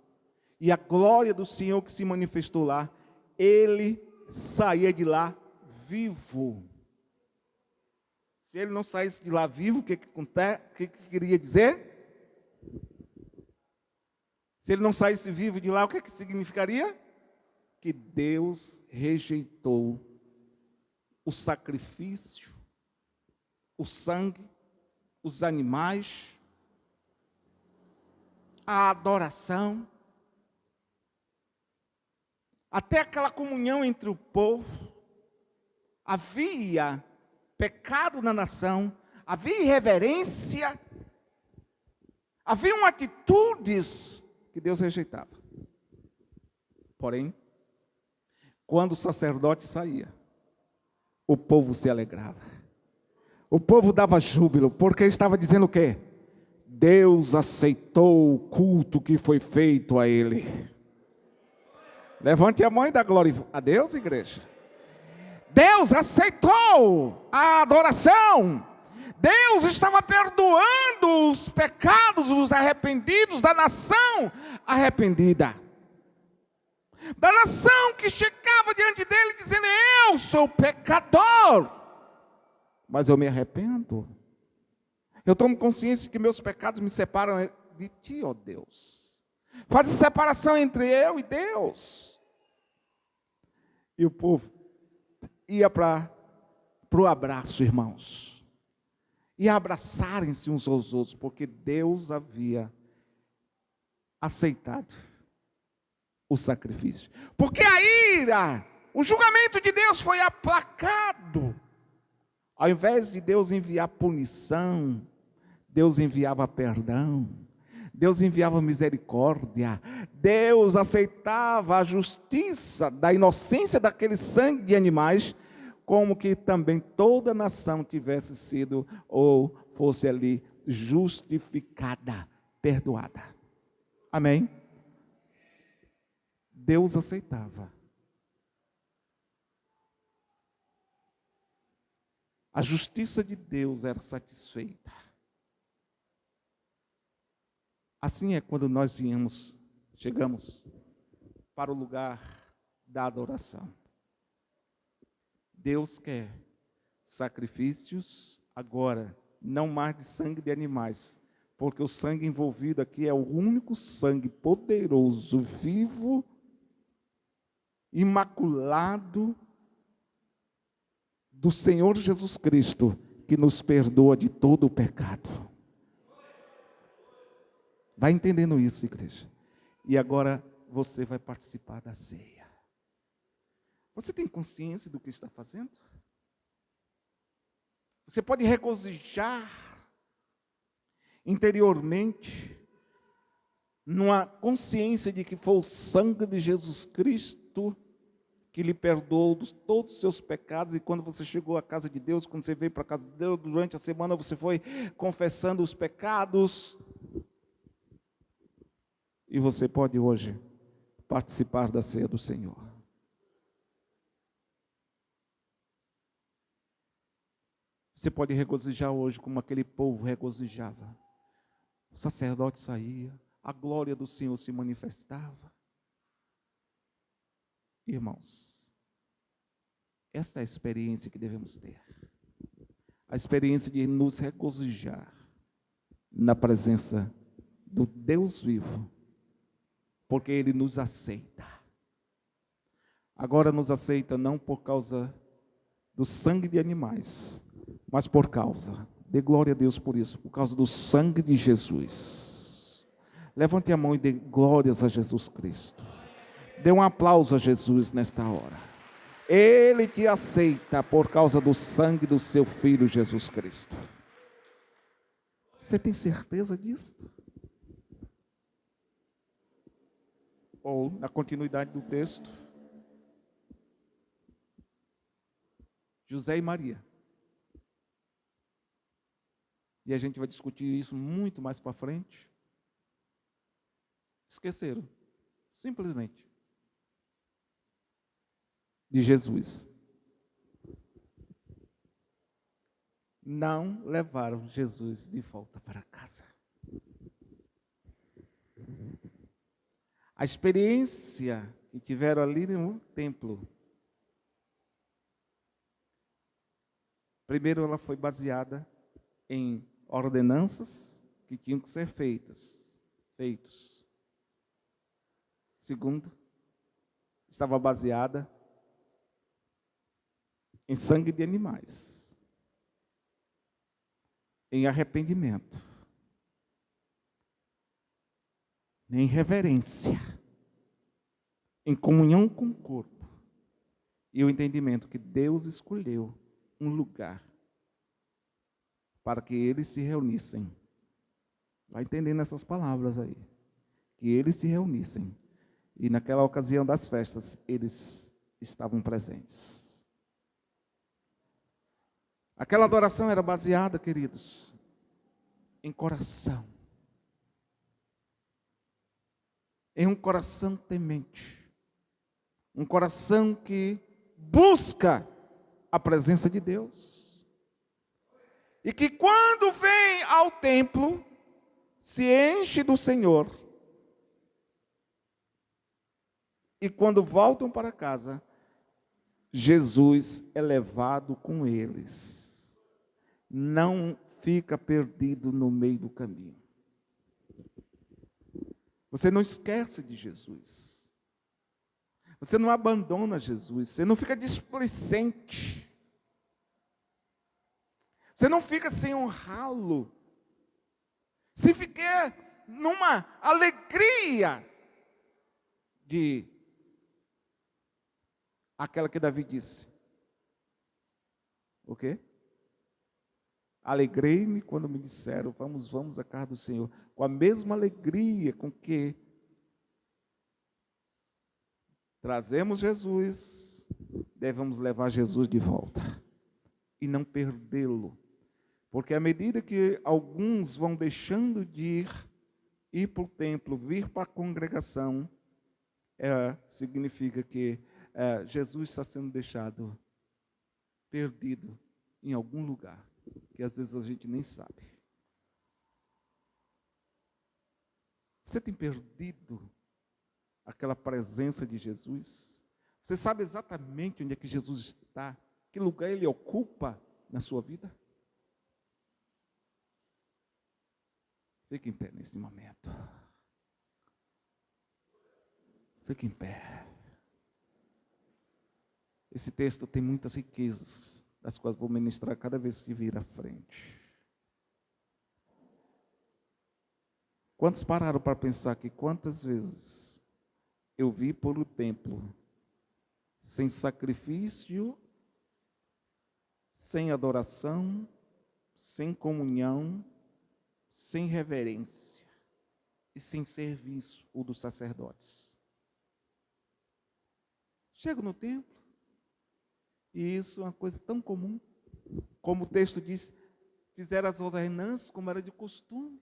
e a glória do Senhor que se manifestou lá, ele saía de lá vivo. Se ele não saísse de lá vivo, o que queria dizer? Se ele não saísse vivo de lá, o que significaria? Que Deus rejeitou o sacrifício, o sangue, os animais, a adoração, até aquela comunhão entre o povo. Havia pecado na nação, havia irreverência, haviam atitudes que Deus rejeitava. Porém, quando o sacerdote saía, o povo se alegrava. O povo dava júbilo, porque estava dizendo o quê? Deus aceitou o culto que foi feito a ele. Levante a mão e dá glória a Deus, igreja. Deus aceitou a adoração. Deus estava perdoando os pecados dos arrependidos, da nação arrependida. Da nação que chegava diante dele dizendo, eu sou pecador, mas eu me arrependo. Eu tomo consciência de que meus pecados me separam de ti, ó Deus. Faz separação entre eu e Deus. E o povo ia para o abraço, irmãos. E abraçarem-se uns aos outros, porque Deus havia aceitado o sacrifício. Porque a ira, o julgamento de Deus foi aplacado. Ao invés de Deus enviar punição, Deus enviava perdão. Deus enviava misericórdia. Deus aceitava a justiça da inocência daquele sangue de animais, como que também toda nação tivesse sido ou fosse ali justificada, perdoada. Amém? Deus aceitava. A justiça de Deus era satisfeita. Assim é quando nós chegamos para o lugar da adoração. Deus quer sacrifícios agora, não mais de sangue de animais, porque o sangue envolvido aqui é o único sangue poderoso, vivo, imaculado, do Senhor Jesus Cristo, que nos perdoa de todo o pecado. Vai entendendo isso, igreja? E agora você vai participar da ceia. Você tem consciência do que está fazendo? Você pode regozijar interiormente numa consciência de que foi o sangue de Jesus Cristo que lhe perdoou todos os seus pecados, e quando você chegou à casa de Deus, quando você veio para a casa de Deus, durante a semana você foi confessando os pecados, e você pode hoje participar da ceia do Senhor. Você pode regozijar hoje como aquele povo regozijava. O sacerdote saía, a glória do Senhor se manifestava. Irmãos, esta é a experiência que devemos ter. A experiência de nos regozijar na presença do Deus vivo, porque Ele nos aceita. Agora nos aceita não por causa do sangue de animais, mas por causa, dê glória a Deus por isso, por causa do sangue de Jesus. Levante a mão e dê glórias a Jesus Cristo. Dê um aplauso a Jesus nesta hora. Ele te aceita por causa do sangue do seu Filho Jesus Cristo. Você tem certeza disso? Ou, na continuidade do texto, José e Maria. E a gente vai discutir isso muito mais para frente. Esqueceram, simplesmente, de Jesus. Não levaram Jesus de volta para casa. A experiência que tiveram ali no templo, primeiro ela foi baseada em ordenanças que tinham que ser feitos. Segundo, estava baseada em sangue de animais, em arrependimento, em reverência, em comunhão com o corpo e o entendimento que Deus escolheu um lugar para que eles se reunissem. Vai entendendo essas palavras aí. Que eles se reunissem. E naquela ocasião das festas, eles estavam presentes. Aquela adoração era baseada, queridos, em coração. Em um coração temente. Um coração que busca a presença de Deus. E que quando vem ao templo, se enche do Senhor. E quando voltam para casa, Jesus é levado com eles. Não fica perdido no meio do caminho. Você não esquece de Jesus. Você não abandona Jesus. Você não fica displicente. Você não fica sem honrá-lo. Se ficar numa alegria de aquela que Davi disse. O quê? Alegrei-me quando me disseram, vamos à casa do Senhor. Com a mesma alegria com que trazemos Jesus, devemos levar Jesus de volta. E não perdê-lo. Porque à medida que alguns vão deixando de ir para o templo, vir para a congregação, significa que Jesus está sendo deixado perdido em algum lugar, que às vezes a gente nem sabe. Você tem perdido aquela presença de Jesus? Você sabe exatamente onde é que Jesus está? Que lugar Ele ocupa na sua vida? Fique em pé nesse momento. Fique em pé. Esse texto tem muitas riquezas, das quais vou ministrar cada vez que vir à frente. Quantos pararam para pensar que quantas vezes eu vi por o templo, sem sacrifício, sem adoração, sem comunhão, sem reverência e sem serviço, o dos sacerdotes. Chego no templo, e isso é uma coisa tão comum, como o texto diz, fizeram as ordenanças como era de costume.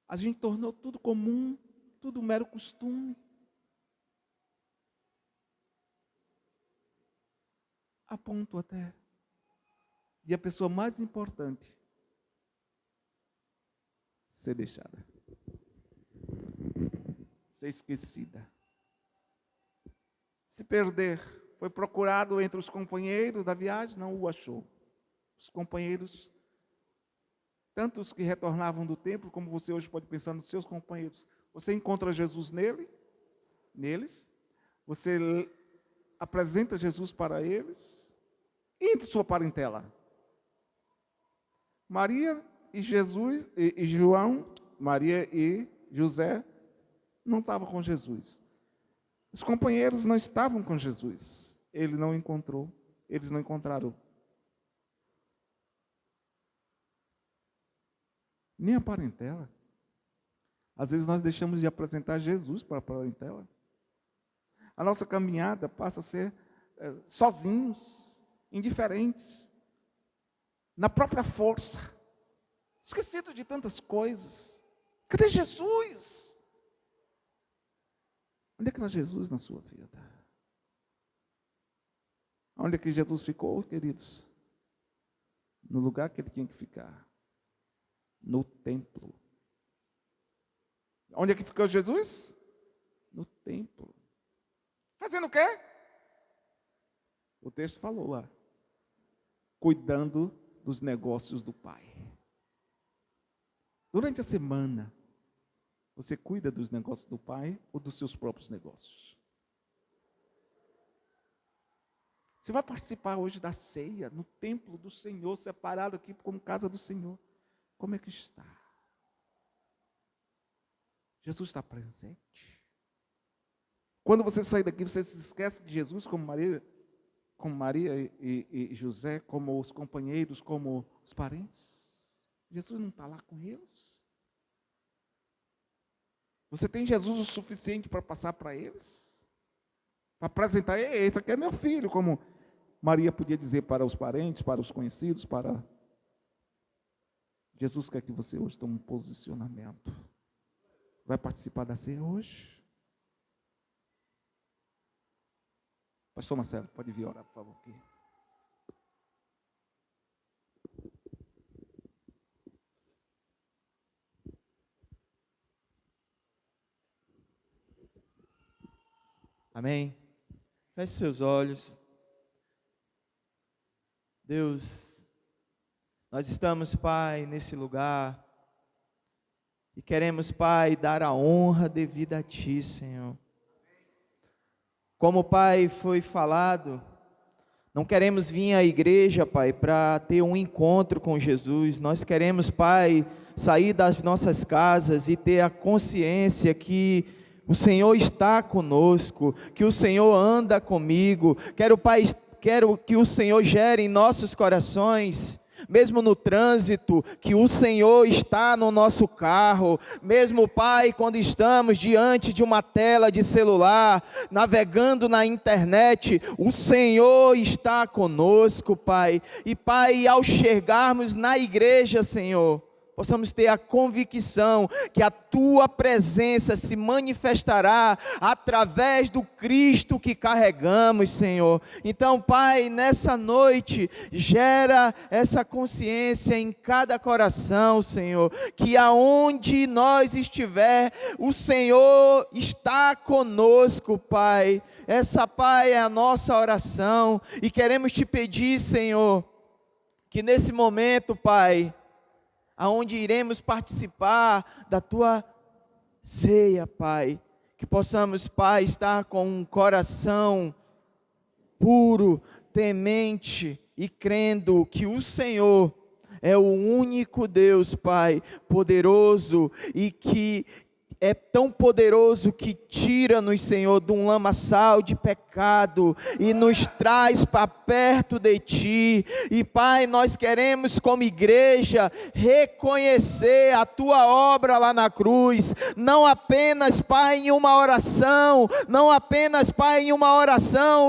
A gente tornou tudo comum, tudo mero costume. A ponto até e a pessoa mais importante ser deixada, ser esquecida, se perder. Foi procurado entre os companheiros da viagem, não o achou. Os companheiros, tanto os que retornavam do templo, como você hoje pode pensar nos seus companheiros. Você encontra Jesus neles, você apresenta Jesus para eles, e entre sua parentela. Maria e Jesus, e João, Maria e José, não estavam com Jesus. Os companheiros não estavam com Jesus. Ele não encontrou, eles não encontraram. Nem a parentela. Às vezes nós deixamos de apresentar Jesus para a parentela. A nossa caminhada passa a ser sozinhos, indiferentes, na própria força, esquecido de tantas coisas. Cadê Jesus? Onde é que está Jesus na sua vida? Onde é que Jesus ficou, queridos? No lugar que ele tinha que ficar. No templo. Onde é que ficou Jesus? No templo. Fazendo o quê? O texto falou lá. Cuidando dos negócios do Pai. Durante a semana, você cuida dos negócios do Pai ou dos seus próprios negócios? Você vai participar hoje da ceia no templo do Senhor, separado aqui como casa do Senhor. Como é que está? Jesus está presente? Quando você sair daqui, você se esquece de Jesus como Maria e José, como os companheiros, como os parentes? Jesus não está lá com eles? Você tem Jesus o suficiente para passar para eles? Para apresentar, esse aqui é meu filho, como Maria podia dizer para os parentes, para os conhecidos, para... Jesus quer que você hoje tome um posicionamento. Vai participar da ceia hoje? Pastor Marcelo, pode vir orar, por favor, aqui. Amém? Feche seus olhos. Deus, nós estamos, Pai, nesse lugar e queremos, Pai, dar a honra devida a Ti, Senhor. Como, Pai, foi falado, não queremos vir à igreja, Pai, para ter um encontro com Jesus. Nós queremos, Pai, sair das nossas casas e ter a consciência que o Senhor está conosco, que o Senhor anda comigo. Quero que o Senhor gere em nossos corações, mesmo no trânsito, que o Senhor está no nosso carro, mesmo, Pai, quando estamos diante de uma tela de celular, navegando na internet, o Senhor está conosco, Pai. E, Pai, ao chegarmos na igreja, Senhor, possamos ter a convicção que a Tua presença se manifestará através do Cristo que carregamos, Senhor. Então, Pai, nessa noite, gera essa consciência em cada coração, Senhor, que aonde nós estiver, o Senhor está conosco, Pai. Essa, Pai, é a nossa oração e queremos Te pedir, Senhor, que nesse momento, Pai, aonde iremos participar da Tua ceia, Pai, que possamos, Pai, estar com um coração puro, temente e crendo que o Senhor é o único Deus, Pai, poderoso e que é tão poderoso que tira-nos, Senhor, de um lamaçal de pecado e nos traz para perto de Ti. E, Pai, nós queremos como igreja reconhecer a Tua obra lá na cruz, não apenas, Pai, em uma oração,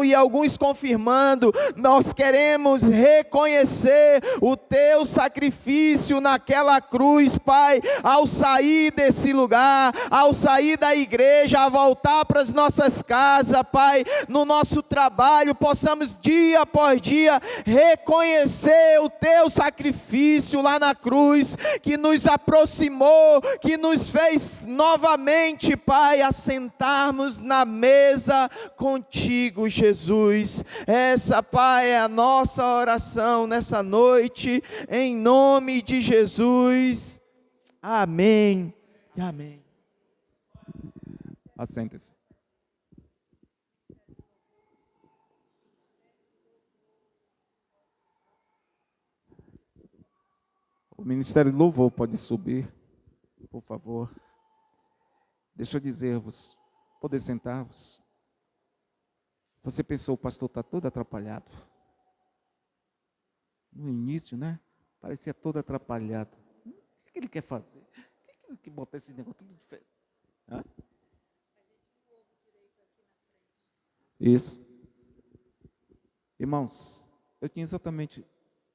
e alguns confirmando, nós queremos reconhecer o Teu sacrifício naquela cruz, Pai, ao sair desse lugar, ao sair da igreja, a voltar para as nossas casas, Pai, no nosso trabalho, possamos dia após dia reconhecer o Teu sacrifício lá na cruz, que nos aproximou, que nos fez novamente, Pai, assentarmos na mesa contigo, Jesus. Essa, Pai, é a nossa oração nessa noite, em nome de Jesus. Amém e amém. Assente-se. O Ministério de Louvor pode subir, por favor. Deixa eu dizer-vos, poder sentar-vos. Você pensou, o pastor está todo atrapalhado. No início, né? Parecia todo atrapalhado. O que ele quer fazer? O que ele quer botar esse negócio tudo diferente? Hã? Isso. Irmãos, eu tinha exatamente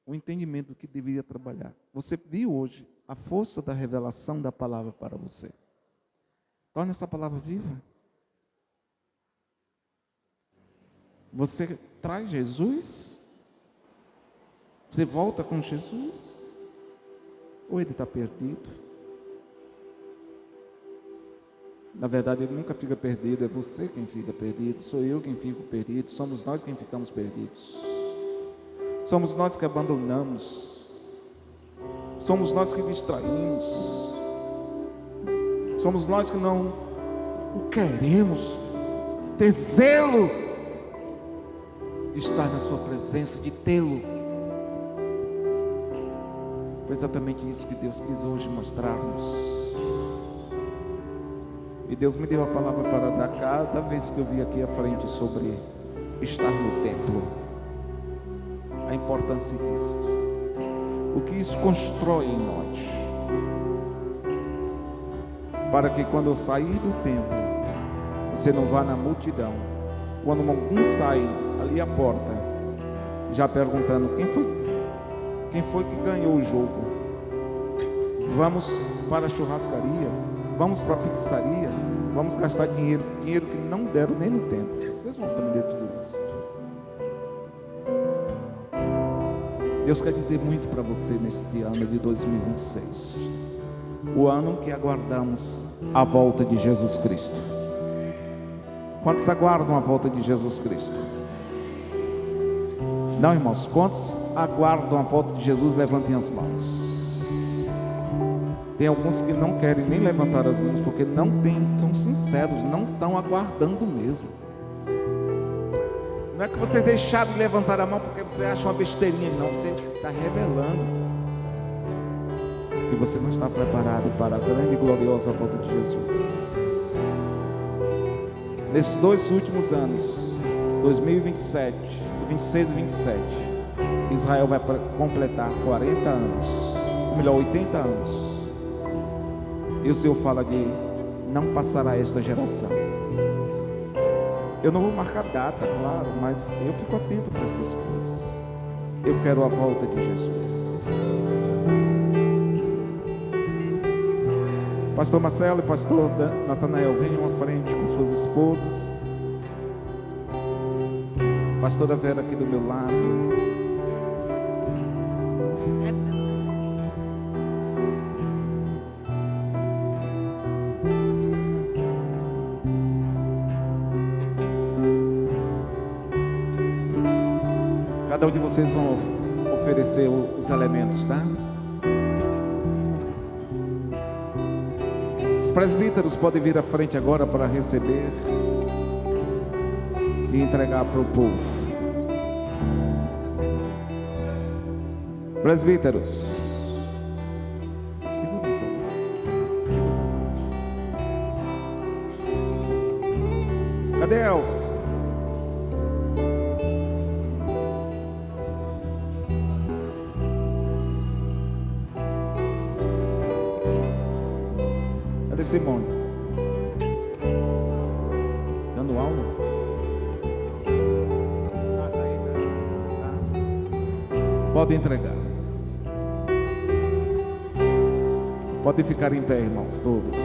o entendimento do que deveria trabalhar. Você viu hoje a força da revelação da palavra para você. Torna essa palavra viva. Você traz Jesus? Você volta com Jesus? Ou ele está perdido? Na verdade, ele nunca fica perdido, é você quem fica perdido, sou eu quem fico perdido, somos nós quem ficamos perdidos. Somos nós que abandonamos, somos nós que distraímos, somos nós que não o queremos, ter zelo de estar na sua presença, de tê-lo. Foi exatamente isso que Deus quis hoje mostrar-nos. E Deus me deu a palavra para dar cada vez que eu vi aqui à frente sobre estar no templo. A importância disso. O que isso constrói em nós. Para que quando eu sair do templo, você não vá na multidão. Quando algum sai ali à porta, já perguntando quem foi que ganhou o jogo. Vamos para a churrascaria, vamos para a pizzaria, vamos gastar dinheiro que não deram nem no templo. Vocês vão aprender tudo isso. Deus quer dizer muito para você neste ano de 2026. O ano que aguardamos a volta de Jesus Cristo. Quantos aguardam a volta de Jesus Cristo? Não, irmãos, quantos aguardam a volta de Jesus? Levantem as mãos. Tem alguns que não querem nem levantar as mãos, porque não tem, são sinceros, não estão aguardando mesmo. Não é que você deixaram de levantar a mão porque você acha uma besteirinha, não, você está revelando que você não está preparado para a grande e gloriosa volta de Jesus. Nesses 2 últimos anos, 2027, 26 e 27, Israel vai completar 40 anos, ou melhor, 80 anos. E o Senhor fala de não passará esta geração. Eu não vou marcar data, claro, mas eu fico atento para essas coisas. Eu quero a volta de Jesus. Pastor Marcelo e pastor Natanael, venham à frente com suas esposas. Pastora Vera aqui do meu lado. Cada um de vocês vão oferecer os elementos, tá? Os presbíteros podem vir à frente agora para receber e entregar para o povo. Presbíteros, segura sua mão. Segura sua mão. Cadê Elcio? Cadê Simone? Dando aula? Tá aí, tá. Pode entregar. Pode ficar em pé, irmãos, todos.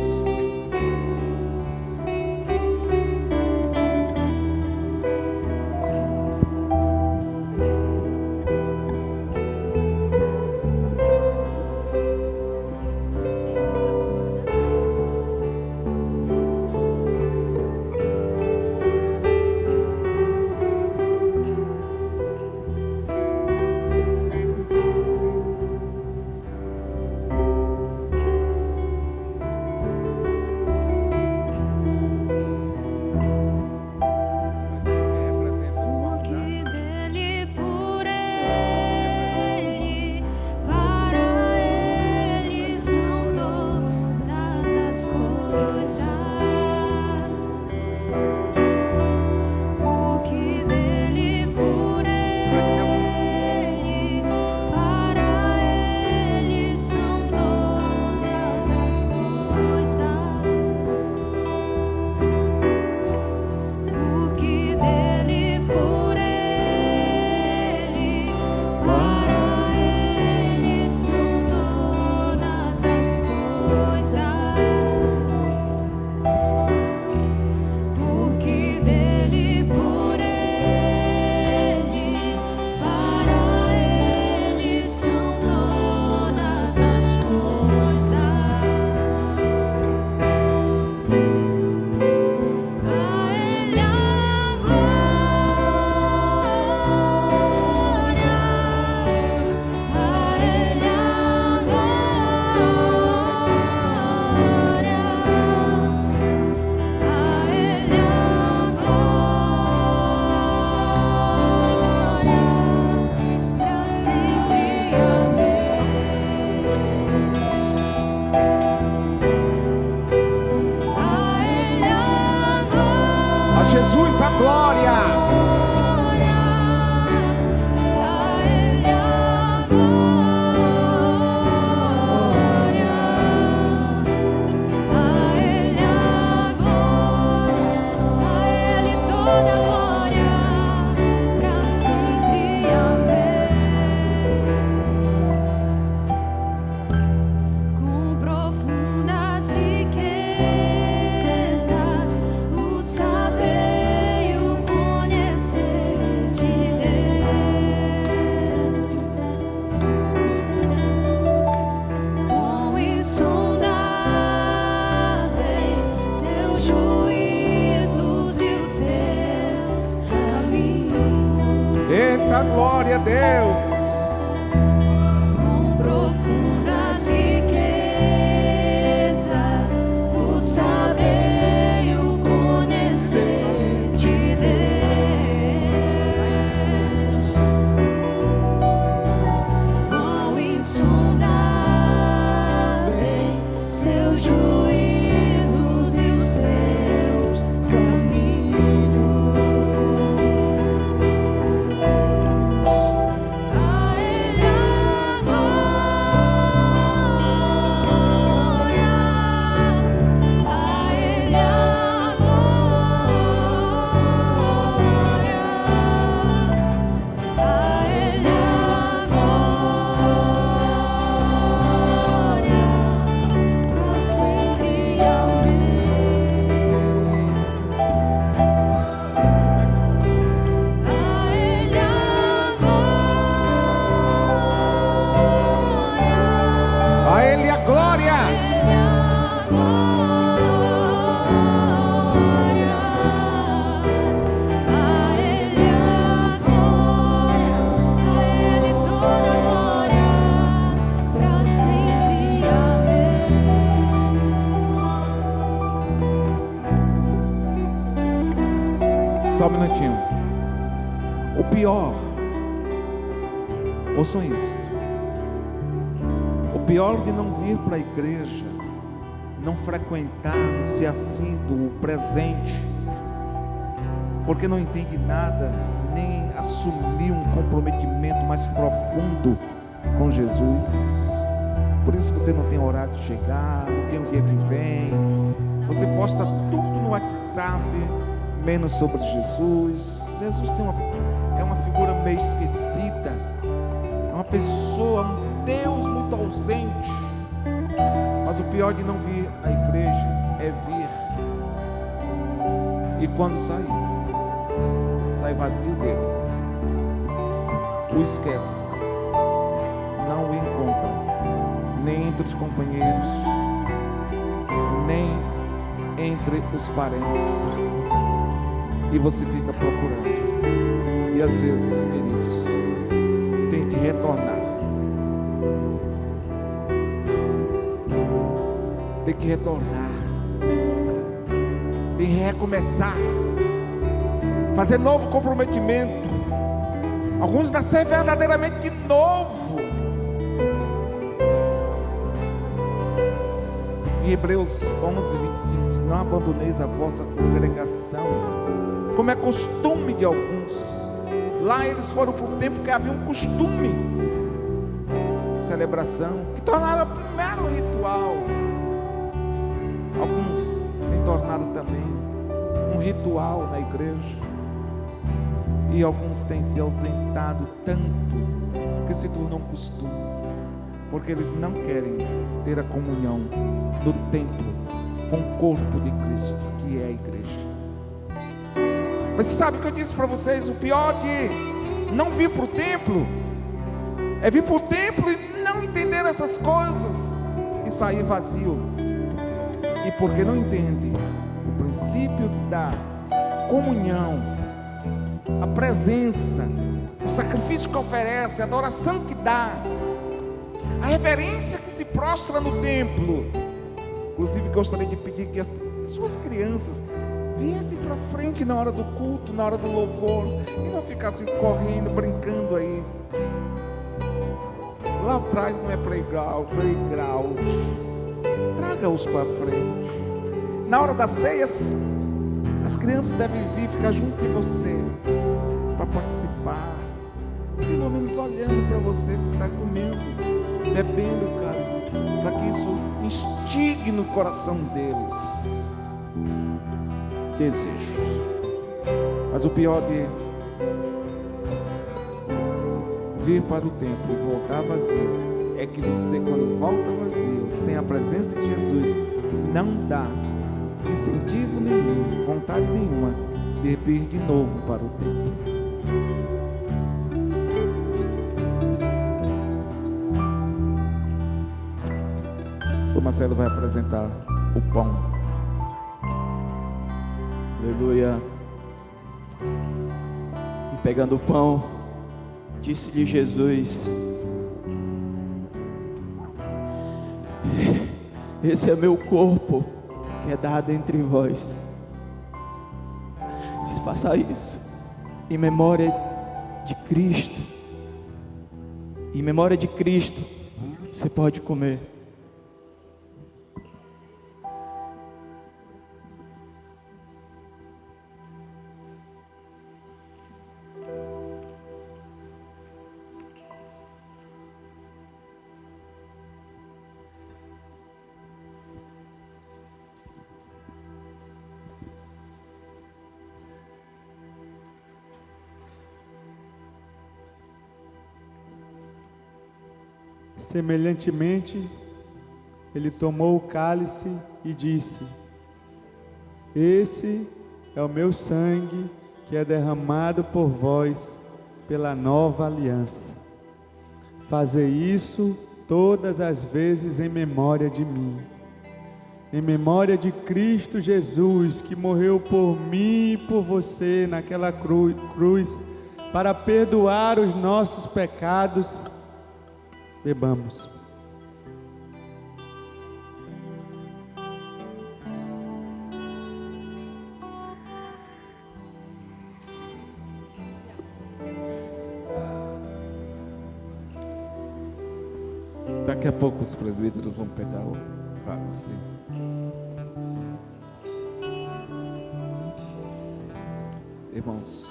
o saber e o conhecer de Deus. Quão insondáveis seus juízos e os seus caminhos. Eita, glória a Deus. Com profundas riquezas, o saber e o conhecer de Deus. Quão insondáveis seus juízos e os seus caminhos. A Ele a glória, a Ele a glória, a Ele a glória, para sempre. Amém. A Ele a glória. A Ele a glória. Só um minutinho. O pior, ouçam isso. O pior de não vir para a igreja, não frequentar, não ser assíduo, presente, porque não entende nada, nem assumir um comprometimento mais profundo com Jesus. Por isso você não tem horário de chegar, não tem o dia que vem. Você posta tudo no WhatsApp, menos sobre Jesus. Jesus é uma figura meio esquecida, é uma pessoa, um Deus muito ausente. Mas o pior de não vir à igreja é vir, e quando sai vazio dele, o esquece, não o encontra, nem entre os companheiros, nem entre os parentes, e você fica procurando. E às vezes, queridos, tem que retornar. Tem que retornar. Tem que recomeçar. Fazer novo comprometimento. Alguns nascer verdadeiramente de novo. Em Hebreus 11:25, diz: não abandoneis a vossa congregação, como é costume de alguns. Lá eles foram por um tempo que havia um costume, celebração, que tornaram o primeiro ritual. Alguns têm tornado também um ritual na igreja, e alguns têm se ausentado tanto, porque se tornou um costume, porque eles não querem ter a comunhão do templo com o corpo de Cristo, que é a igreja. Mas você sabe o que eu disse para vocês? O pior de não vir para o templo é vir para o templo e não entender essas coisas e sair vazio. E porque não entende o princípio da comunhão, a presença, o sacrifício que oferece, a adoração que dá, a reverência que se prostra no templo. Inclusive gostaria de pedir que as suas crianças viessem para frente na hora do culto, na hora do louvor, e não ficassem correndo, brincando aí. Lá atrás não é playground. Traga-os para frente. Na hora das ceias, as crianças devem vir ficar junto de você para participar, pelo menos olhando para você que está comendo, bebendo o cálice, para que isso instigue no coração deles desejos. Mas o pior de vir para o templo e voltar vazio é que você, quando volta vazio, sem a presença de Jesus, não dá incentivo nenhum, vontade nenhuma de vir de novo para o templo. Pastor Marcelo vai apresentar o pão. Aleluia. E pegando o pão, disse-lhe Jesus: esse é meu corpo que é dado entre vós. Diz, faça isso em memória de Cristo. Em memória de Cristo, você pode comer. Semelhantemente, ele tomou o cálice e disse: esse é o meu sangue que é derramado por vós pela nova aliança. Fazei isso todas as vezes em memória de mim. Em memória de Cristo Jesus, que morreu por mim e por você naquela cruz, para perdoar os nossos pecados. Bebamos. Daqui a pouco os presbíteros vão pegar o cálice. Irmãos,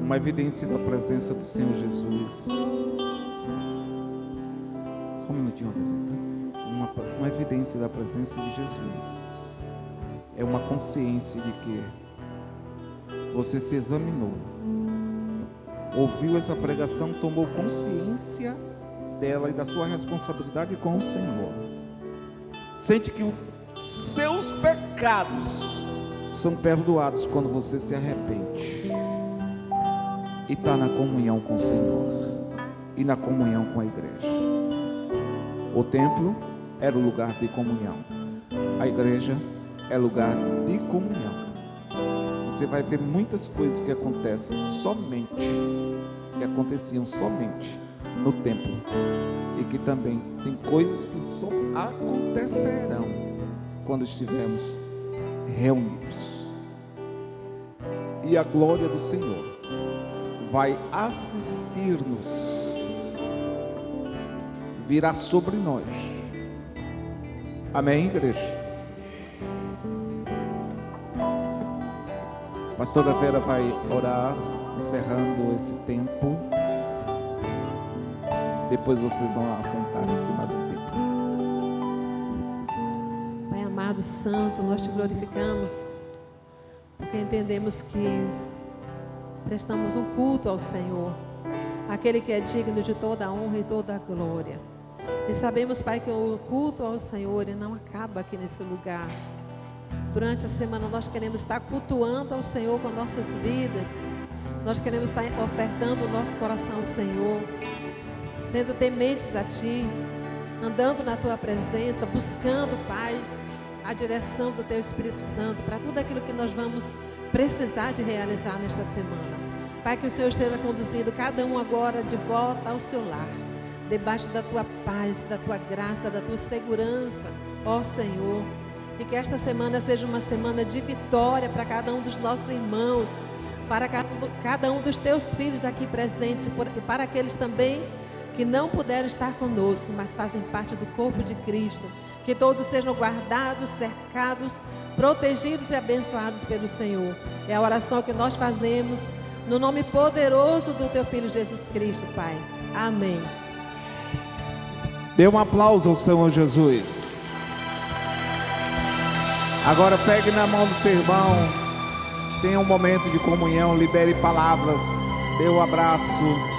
uma evidência da presença do Senhor Jesus. Só um minutinho, Davi. Uma evidência da presença de Jesus é uma consciência de que você se examinou, ouviu essa pregação, tomou consciência dela e da sua responsabilidade com o Senhor. Sente que os seus pecados são perdoados quando você se arrepende e está na comunhão com o Senhor e na comunhão com a igreja. O templo era o lugar de comunhão, a igreja é lugar de comunhão. Você vai ver muitas coisas que acontecem somente, que aconteciam somente no templo, e que também tem coisas que só acontecerão quando estivermos reunidos. E a glória do Senhor vai assistir-nos, virá sobre nós. Amém, igreja? A pastora Vera vai orar, encerrando esse tempo. Depois vocês vão assentar-se mais um tempo. Pai amado, santo, nós te glorificamos, porque entendemos que prestamos um culto ao Senhor, aquele que é digno de toda a honra e toda a glória. E sabemos, Pai, que o culto ao Senhor ele não acaba aqui nesse lugar. Durante a semana nós queremos estar cultuando ao Senhor com nossas vidas. Nós queremos estar ofertando o nosso coração ao Senhor, sendo tementes a Ti, andando na Tua presença, buscando, Pai, a direção do Teu Espírito Santo para tudo aquilo que nós vamos precisar de realizar nesta semana. Pai, que o Senhor esteja conduzindo cada um agora de volta ao seu lar, debaixo da Tua paz, da Tua graça, da Tua segurança, ó Senhor. E que esta semana seja uma semana de vitória para cada um dos nossos irmãos, para cada um dos Teus filhos aqui presentes, e para aqueles também que não puderam estar conosco, mas fazem parte do corpo de Cristo. Que todos sejam guardados, cercados, protegidos e abençoados pelo Senhor. É a oração que nós fazemos no nome poderoso do Teu Filho Jesus Cristo, Pai. Amém. Dê um aplauso ao Senhor Jesus. Agora pegue na mão do seu irmão, tenha um momento de comunhão, libere palavras, dê um abraço.